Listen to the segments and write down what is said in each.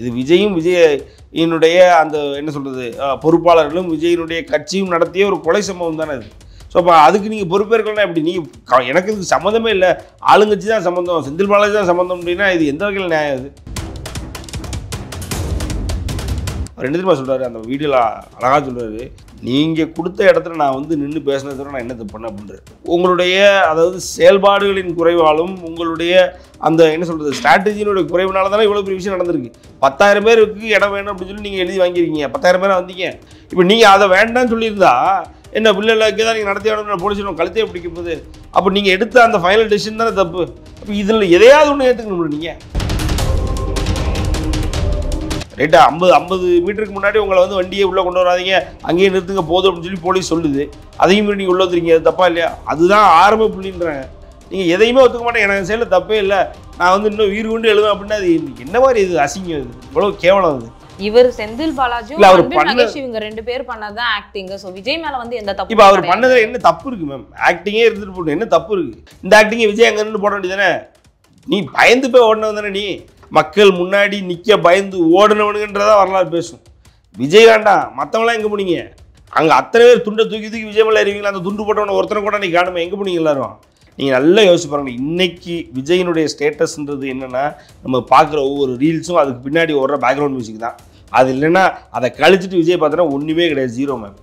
இது விஜயும் விஜயினுடைய அந்த என்ன சொல்கிறது பொறுப்பாளர்களும் விஜயினுடைய கட்சியும் நடத்திய ஒரு கொலை சம்பவம் தானே அது. ஸோ அப்போ அதுக்கு நீங்கள் பொறுப்பேற்கலாம் எப்படி? நீங்கள் எனக்கு இதுக்கு சம்மந்தமே இல்லை, ஆளுங்கட்சி தான் சம்மந்தம், செந்தில் பாலாஜி தான் சம்மந்தம் அப்படின்னா இது எந்த வகையில் நியாயம்? அது அவர் என்ன தெரியுமா சொல்கிறாரு அந்த வீடியோவில் அழகாக சொல்கிறாரு, நீங்கள் கொடுத்த இடத்துல நான் வந்து நின்று பேசினதை நான் என்ன பண்ணேன் அப்படின்றாரு. உங்களுடைய அதாவது செயல்பாடுகளின் குறைவாலும் உங்களுடைய அந்த என்ன சொல்கிறது ஸ்ட்ராட்டஜியினுடைய குறைவுனால தானே இவ்வளோ பெரிய விஷயம் நடந்திருக்கு. 10,000 பேருக்கு இடம் வேணும் அப்படின்னு சொல்லி நீங்கள் எழுதி வாங்கியிருக்கீங்க, 10,000 பேரை வந்தீங்க. இப்போ நீங்கள் அதை வேண்டான்னு சொல்லியிருந்தா என்ன பிள்ளைல இங்கே தான் நீங்கள் நடத்தி ஆகணும் போலீஸ் கழுத்தையே பிடிக்க போகுது. அப்போ நீங்கள் எடுத்த அந்த ஃபைனல் டெசிஷன் தானே தப்பு. அப்போ இதில் எதையாவது ஒன்று ஏற்றுக்கணும். நீங்கள் ரைட்டா 50 மீட்டருக்கு முன்னாடி உங்களை வந்து வண்டியை உள்ளே கொண்டு வராதிங்க, அங்கேயே நிறுத்துங்க போதும் அப்படின்னு சொல்லி போலீஸ் சொல்லுது. அதையும் மீறி நீங்கள் உள்ளே வந்துருக்கீங்க, அது தப்பா இல்லையா? அதுதான் ஆரம்ப புள்ளின்றாங்க. நீங்கள் எதையுமே ஒத்துக்க மாட்டேன், எனக்கு செயலில் தப்பே இல்லை, நான் வந்து இன்னும் வீடு கொண்டு எழுதுவேன் அப்படின்னா அது என்ன மாதிரி இது அசிங்கம்? இது இவ்வளோ கேவலம். அது இவர் செந்தில் பாலாஜியும் மகேஷ் இவங்க 2 பேர் பண்ணதான் ஆக்டிங். சோ விஜய் மேல வந்து எந்த தப்பு? இப்போ அவர் பண்ணதுல என்ன தப்பு இருக்கு மேம்? ஆக்டிங்கே இருந்துட்டு போட்டு என்ன தப்பு இருக்கு? இந்த ஆக்டிங்கை விஜய் அங்க இருந்து போட வேண்டியதானே? நீ பயந்து போய் ஓடினவன் தானே நீ? மக்கள் முன்னாடி நிற்க பயந்து ஓடினவனுங்கன்றதான் வரலாறு பேசும். விஜய் வேண்டாம், மற்றவங்களாம் எங்கே போனீங்க? அங்கே அத்தனை பேர் துண்டை தூக்கி தூக்கி விஜய் மேலே அறிவிங்களா? அந்த துண்டு போட்டவனை ஒருத்தனை கூட நீ காணுமே, எங்கே போனீங்க எல்லாரும்? நீங்கள் நல்லா யோசிச்சு பாருங்க. இன்னைக்கு விஜயினுடைய ஸ்டேட்டஸ்ன்றது என்னென்னா, நம்ம பார்க்குற ஒவ்வொரு ரீல்ஸும் அதுக்கு பின்னாடி ஓடுற பேக்ரவுண்ட் மியூசிக் தான். அது இல்லைன்னா அதை கழிச்சிட்டு விஜய் பார்த்தோன்னா ஒன்றுமே கிடையாது, ஜீரோ மேம்.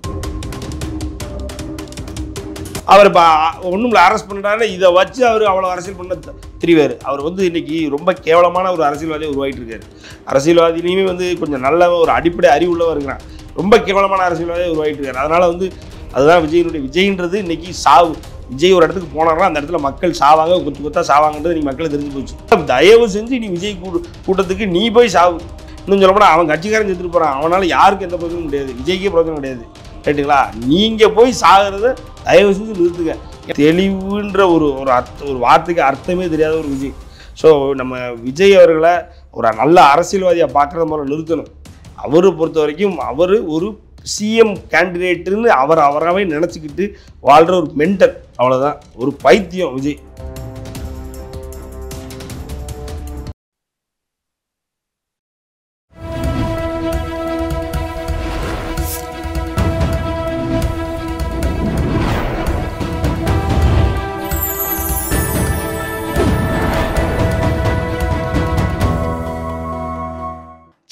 அவர் இப்போ ஒன்றும் அரெஸ்ட் பண்ணிட்டாரு, இதை வச்சு அவர் அவ்வளோ அரசியல் பண்ண தெரிவார். அவர் வந்து இன்னைக்கு ரொம்ப கேவலமான ஒரு அரசியல்வாதியை உருவாகிட்டு இருக்காரு. அரசியல்வாதியிலையுமே வந்து கொஞ்சம் நல்ல ஒரு அடிப்படை அறிவுள்ளவா இருக்கிறான், ரொம்ப கேவலமான அரசியல்வாதியை உருவாகிட்டு இருக்காரு. அதனால் வந்து அதுதான் விஜயின்றது இன்னைக்கு சாவு. விஜய் ஒரு இடத்துக்கு போனார்னா அந்த இடத்துல மக்கள் சாவாங்க, கொத்து கொத்தா சாவாங்கன்றது நீ மக்களுக்கு தெரிஞ்சு போச்சு. தயவு செஞ்சு நீ விஜய் கூட்டத்துக்கு நீ போய் சாவு. இன்னும் சொல்ல போனால் அவன் கட்சிக்காரன் செத்துட்டு போகிறான், அவனால் யாருக்கும் எந்த பிரச்சனையும் கிடையாது, விஜய்க்கே பிரச்சனை கிடையாது. ரைட்டுங்களா? நீங்கள் போய் சாகிறத தயவு செஞ்சு நிறுத்துங்க. தெளிவுன்ற ஒரு வார்த்தைக்கு அர்த்தமே தெரியாத ஒரு விஜய். ஸோ நம்ம விஜய் அவர்களை ஒரு நல்ல அரசியல்வாதியாக பார்க்குறத முதல்ல நிறுத்தணும். அவரை பொறுத்த வரைக்கும் அவர் ஒரு சிஎம் கேண்டிடேட்டுன்னு அவராகவே நினச்சிக்கிட்டு வாழ்கிற ஒரு மென்டல், அவ்வளோதான். ஒரு பைத்தியம் விஜய்.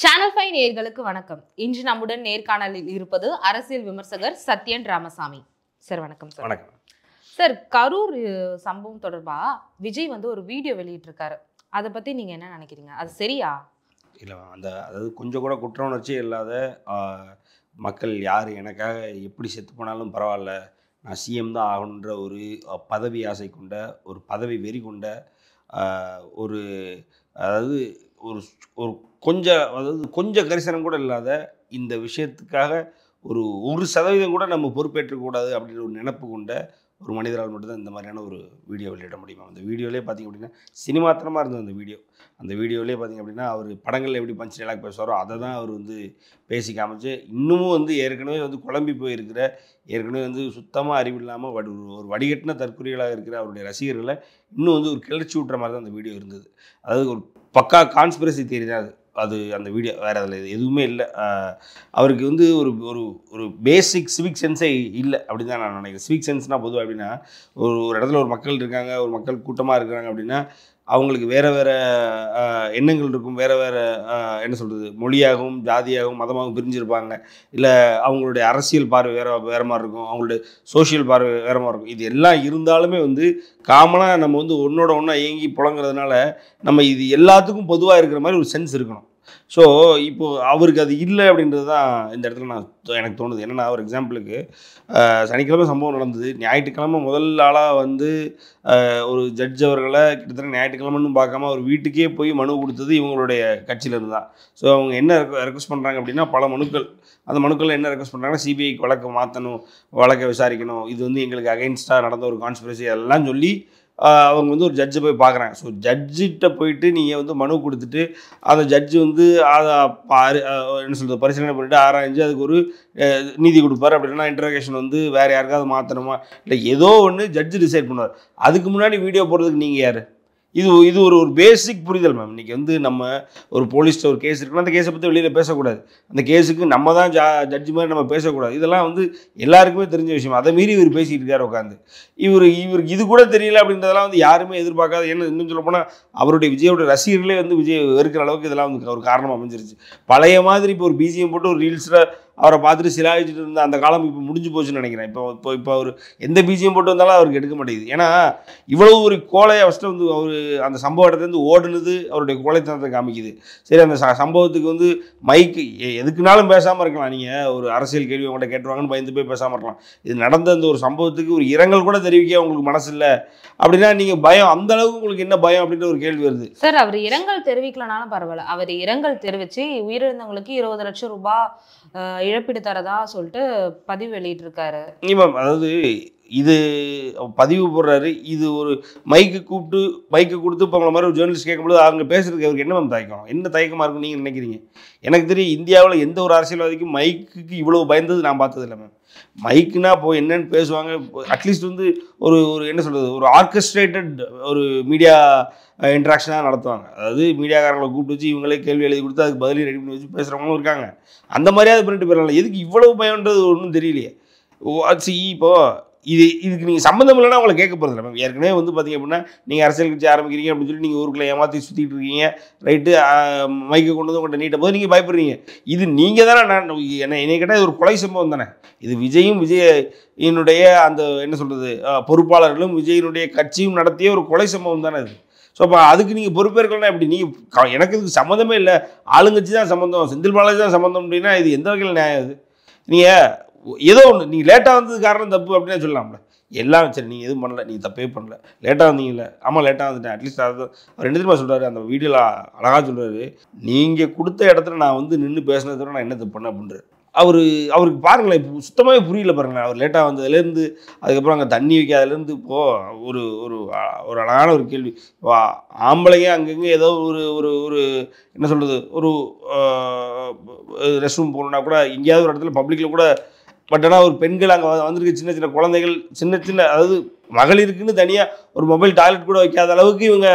சேனல் 5 நேயர்களுக்கு வணக்கம். இன்று நம்முடன் நேர்காணலில் இருப்பது அரசியல் விமர்சகர் சத்யன் ராமசாமி சார். வணக்கம் சார். வணக்கம் சார். கரூர் சம்பவம் தொடர்பா விஜய் வந்து ஒரு வீடியோ வெளியிட்டிருக்காரு, அதை பத்தி நீங்க என்ன நினைக்கிறீங்க? அது சரியா? இல்லை, அதாவது கொஞ்சம் கூட குற்ற உணர்ச்சியே இல்லாத மக்கள் யார் எனக்காக எப்படி செத்து போனாலும் பரவாயில்ல, நான் சிஎம் தான் ஆகணுன்ற ஒரு பதவி ஆசை கொண்ட, ஒரு பதவி வெறி கொண்ட ஒரு அதாவது ஒரு கொஞ்சம் கரிசனம் கூட இல்லாத இந்த விஷயத்துக்காக 1% கூட நம்ம பொறுப்பேற்றக்கூடாது அப்படின்ற ஒரு நினைப்பு கொண்ட ஒரு மனிதரால் மட்டும்தான் இந்த மாதிரியான ஒரு வீடியோ வெளியிட முடியுமா? அந்த வீடியோலேயே பார்த்திங்க அப்படின்னா சினிமாத்தனமாக இருந்தது. அந்த வீடியோலேயே பார்த்திங்க அப்படின்னா அவர் படங்களில் எப்படி பஞ்ச் டைலாக் பேசுவாரோ அதை தான் அவர் வந்து பேசி காமிச்சு, இன்னமும் வந்து ஏற்கனவே வந்து குழம்பி போயிருக்கிற, ஏற்கனவே வந்து சுத்தமாக அறிவில்லாமல் ஒரு வடிகட்டின தற்கொலைகளாக இருக்கிற அவருடைய ரசிகர்களை இன்னும் வந்து ஒரு கிளர்ச்சி விட்டுற மாதிரி தான் அந்த வீடியோ இருந்தது. அதாவது ஒரு பக்கா கான்ஸ்பிரசி தியரி தான் அது அந்த வீடியோ, வேறு அதில் எதுவுமே இல்லை. அவருக்கு வந்து ஒரு பேசிக் சிவிக் சென்ஸே இல்லை அப்படின்னு தான் நான் நினைக்கிறேன். சிவிக் சென்ஸ்னால் பொதுவாக அப்படின்னா ஒரு இடத்துல ஒரு மக்கள் இருக்காங்க, ஒரு மக்கள் கூட்டமாக இருக்கிறாங்க அப்படின்னா அவங்களுக்கு வேறு எண்ணங்கள் இருக்கும், வேறு என்ன சொல்கிறது மொழியாகவும் ஜாதியாகவும் மதமாகவும் பிரிஞ்சிருப்பாங்க. இல்லை அவங்களுடைய அரசியல் பார்வை வேறு மாதிரி இருக்கும், அவங்களுடைய சோஷியல் பார்வை வேறு மாதிரி இருக்கும். இது எல்லாம் இருந்தாலுமே வந்து காமனாக நம்ம வந்து ஒன்றோட ஒன்றா இயங்கி புழங்குறதுனால நம்ம இது எல்லாத்துக்கும் பொதுவாக இருக்கிற மாதிரி ஒரு சென்ஸ் இருக்கணும். ஸோ இப்போது அவருக்கு அது இல்லை அப்படின்றது தான் இந்த இடத்துல எனக்கு தோணுது. என்னென்னா ஒரு எக்ஸாம்பிளுக்கு சனிக்கிழமை சம்பவம் நடந்தது, ஞாயிற்றுக்கிழமை முதல் ஆளாக வந்து ஒரு ஜட்ஜ் அவர்களை கிட்டத்தட்ட ஞாயிற்றுக்கிழமைன்னு பார்க்காம அவர் வீட்டுக்கே போய் மனு கொடுத்தது இவங்களுடைய கட்சியிலேருந்து தான். ஸோ அவங்க என்ன ரெக்வஸ்ட் பண்ணுறாங்க அப்படின்னா பல மனுக்கள், அந்த மனுக்களில் என்ன ரெக்வஸ்ட் பண்ணுறாங்கன்னா சிபிஐக்கு வழக்கை மாற்றணும், வழக்கை விசாரிக்கணும், இது வந்து எங்களுக்கு அகைன்ஸ்டாக நடந்த ஒரு கான்ஸ்பிரசி எல்லாம் சொல்லி அவங்க வந்து ஒரு ஜட்ஜை போய் பார்க்குறாங்க. ஸோ ஜட்ஜிட்ட போயிட்டு நீங்கள் வந்து மனு கொடுத்துட்டு அந்த ஜட்ஜு வந்து அதை என்ன சொல்கிறது பரிசீலனை பண்ணிவிட்டு ஆராய்ஞ்சு அதுக்கு ஒரு நீதி கொடுப்பார். அப்படின்னா இன்டர்கேஷன் வந்து வேறு யாருக்காவது மாற்றணுமா இல்லை ஏதோ ஒன்று ஜட்ஜு டிசைட் பண்ணுவார். அதுக்கு முன்னாடி வீடியோ போடுறதுக்கு நீங்கள் யார்? இது இது ஒரு ஒரு பேசிக் புரிதல் மேம். இன்றைக்கி வந்து நம்ம ஒரு போலீஸ்ட்ட ஒரு கேஸ் இருக்குன்னா அந்த கேஸை பற்றி வெளியில் பேசக்கூடாது. அந்த கேஸுக்கு நம்ம தான் ஜட்ஜு மாதிரி நம்ம பேசக்கூடாது. இதெல்லாம் வந்து எல்லாருக்குமே தெரிஞ்ச விஷயம். அதை மீறி இவர் பேசிகிட்டு இருக்கார் உட்காந்து. இவருக்கு இது கூட தெரியல அப்படின்றதெல்லாம் வந்து யாருமே எதிர்பார்க்காது. ஏன்னா இன்னும் சொல்ல போனால் அவருடைய விஜயோட ரசிகர்களே வந்து விஜய் வெறுக்கிற அளவுக்கு இதெல்லாம் வந்து ஒரு காரணம் அமைஞ்சிருச்சு. பழைய மாதிரி இப்போ ஒரு பிஜிஎம் போட்டு ஒரு ரீல்ஸில் அவரை பார்த்துட்டு சிலாகிச்சிட்டு இருந்த அந்த காலம் இப்போ முடிஞ்சு போச்சுன்னு நினைக்கிறேன். இப்போ அவர் எந்த பிஜிஎம் போட்டு வந்தாலும் அவருக்கு எடுக்க மாட்டேங்குது. ஏன்னா இவ்வளவு ஒரு கோழையை ஃபஸ்ட்டு வந்து அவர் அந்த சம்பவ இடத்துலேருந்து ஓடுனது அவருடைய கோழைத்தனத்தை காமிக்குது. சரி, அந்த சம்பவத்துக்கு வந்து மைக்கு எதுக்குனாலும் பேசாமல் இருக்கலாம். நீங்கள் ஒரு அரசியல் கேள்வி அவங்கள்ட்ட கேட்டுருவாங்கன்னு பயந்து போய் பேசாமல் இருக்கலாம். இது நடந்த அந்த ஒரு சம்பவத்துக்கு ஒரு இரங்கல் கூட தெரிவிக்க உங்களுக்கு மனசு இல்லை அப்படின்னா நீங்கள் பயம், அந்த அளவுக்கு உங்களுக்கு என்ன பயம் அப்படின்ற ஒரு கேள்வி வருது. சார், அவர் இரங்கல் தெரிவிக்கலனாலும் பரவாயில்ல, அவர் இரங்கல் தெரிவித்து உயிரிழந்தவங்களுக்கு 20 லட்சம் ரூபாய் இழப்பீடு தரதா சொல்லிட்டு பதிவு வெளியிட்டிருக்காரு. மேம், அதாவது இது பதிவு போடுறாரு. இது ஒரு மைக்கு கொடுத்து இப்போ உங்களை மாதிரி ஒரு ஜேர்னலிஸ்ட் கேட்கும்போது அவங்க பேசுறதுக்கு அவருக்கு என்ன மேம் தயக்கம், என்ன தயக்கமாக இருக்குன்னு நீங்கள் நினைக்கிறீங்க? எனக்கு தெரியும் இந்தியாவில் எந்த ஒரு அரசியல்வாதிக்கும் மைக்குக்கு இவ்வளோ பயந்தது நான் பார்த்ததில்லை மேம். மைக்குனா போய் என்னன்னு பேசுவாங்க. அட்லீஸ்ட் வந்து ஒரு ஒரு என்ன சொல்கிறது, ஒரு ஆர்கஸ்ட்ரேட்டட் ஒரு மீடியா இன்ட்ராக்ஷனாக நடத்துவாங்க. அதாவது மீடியாக்காரங்களை கூப்பிட்டு வச்சு இவங்களே கேள்வி எழுதி கொடுத்து அதுக்கு பதில் ரெடி பண்ணி வச்சு பேசுகிறவங்களும் இருக்காங்க. அந்த மாதிரியாவது பண்ணிட்டு போயிடலாம். எதுக்கு இவ்வளவு பயம்ன்றது ஒன்றும் தெரியலையே. இப்போது இதுக்கு நீங்கள் சம்மந்தம் இல்லைன்னா அவங்களை கேட்க போகிறதில்ல மேம். ஏற்கனவே வந்து பார்த்திங்க அப்படின்னா நீங்கள் அரசியல் கட்சி ஆரம்பிக்கிறீங்க அப்படின்னு சொல்லி நீங்கள் ஊருக்குள்ளே ஏமாற்றி சுற்றிட்டு இருக்கீங்க. ரைட்டு, மைக்கை கொண்டு வந்து உங்கள்கிட்ட நீட்ட போது நீங்கள் பயப்படுறீங்க. இது நீங்கள் தானே என்னை கேட்டால் இது ஒரு கொலை சம்பவம் தானே. இது விஜயினுடைய அந்த என்ன சொல்கிறது பொறுப்பாளர்களும் விஜயினுடைய கட்சியும் நடத்திய ஒரு கொலை சம்பவம் தானே இது. ஸோ அப்போ அதுக்கு நீங்கள் பொறுப்பேற்கலாம். எப்படி நீங்கள் எனக்கு இதுக்கு சம்மந்தமே இல்லை, ஆளுங்கட்சி தான் சம்மந்தம், செந்தில் பாலாஜி தான் சம்மந்தம் அப்படின்னா இது எந்த வகையில் நியாயம்? இது நீங்கள் ஏதோ ஒன்று நீங்கள் லேட்டாக வந்தது காரணம் தப்பு அப்படின்னா சொல்லலாம்ல. எல்லாம் சரி, நீங்கள் எதுவும் பண்ணல, நீங்கள் தப்பே பண்ணல, லேட்டாக வந்தீங்கல்ல, ஆமாம் லேட்டாக வந்துட்டேன். அட்லீஸ்ட் அது அவர் ரெண்டு தெரியுமா சொல்கிறாரு அந்த வீடியோவில், அழகாக சொல்கிறாரு, நீங்கள் கொடுத்த இடத்துல நான் வந்து நின்று பேசினதோட நான் என்ன தப்பு பண்ணேன் அப்படின்றாரு. அவருக்கு பாருங்களேன், இப்போ சுத்தமாகவே புரியல பாருங்களேன். அவர் லேட்டாக வந்ததுலேருந்து அதுக்கப்புறம் அங்கே தண்ணி வைக்காதுலேருந்து இப்போது ஒரு ஒரு ஒரு அழகான ஒரு கேள்வி. ஆம்பளைங்க அங்கங்கே ஏதோ ஒரு ஒரு ஒரு என்ன சொல்கிறது, ஒரு ரெஸ்ட் ரூம் போகணுன்னா கூட எங்கேயாவது ஒரு இடத்துல பப்ளிக்கில் கூட, பட் ஆனால் ஒரு பெண்கள் அங்கே வந்திருக்கு, சின்ன சின்ன குழந்தைகள், சின்ன அதாவது மகளிருக்குன்னு தனியாக ஒரு மொபைல் டாய்லெட் கூட வைக்காத அளவுக்கு இவங்க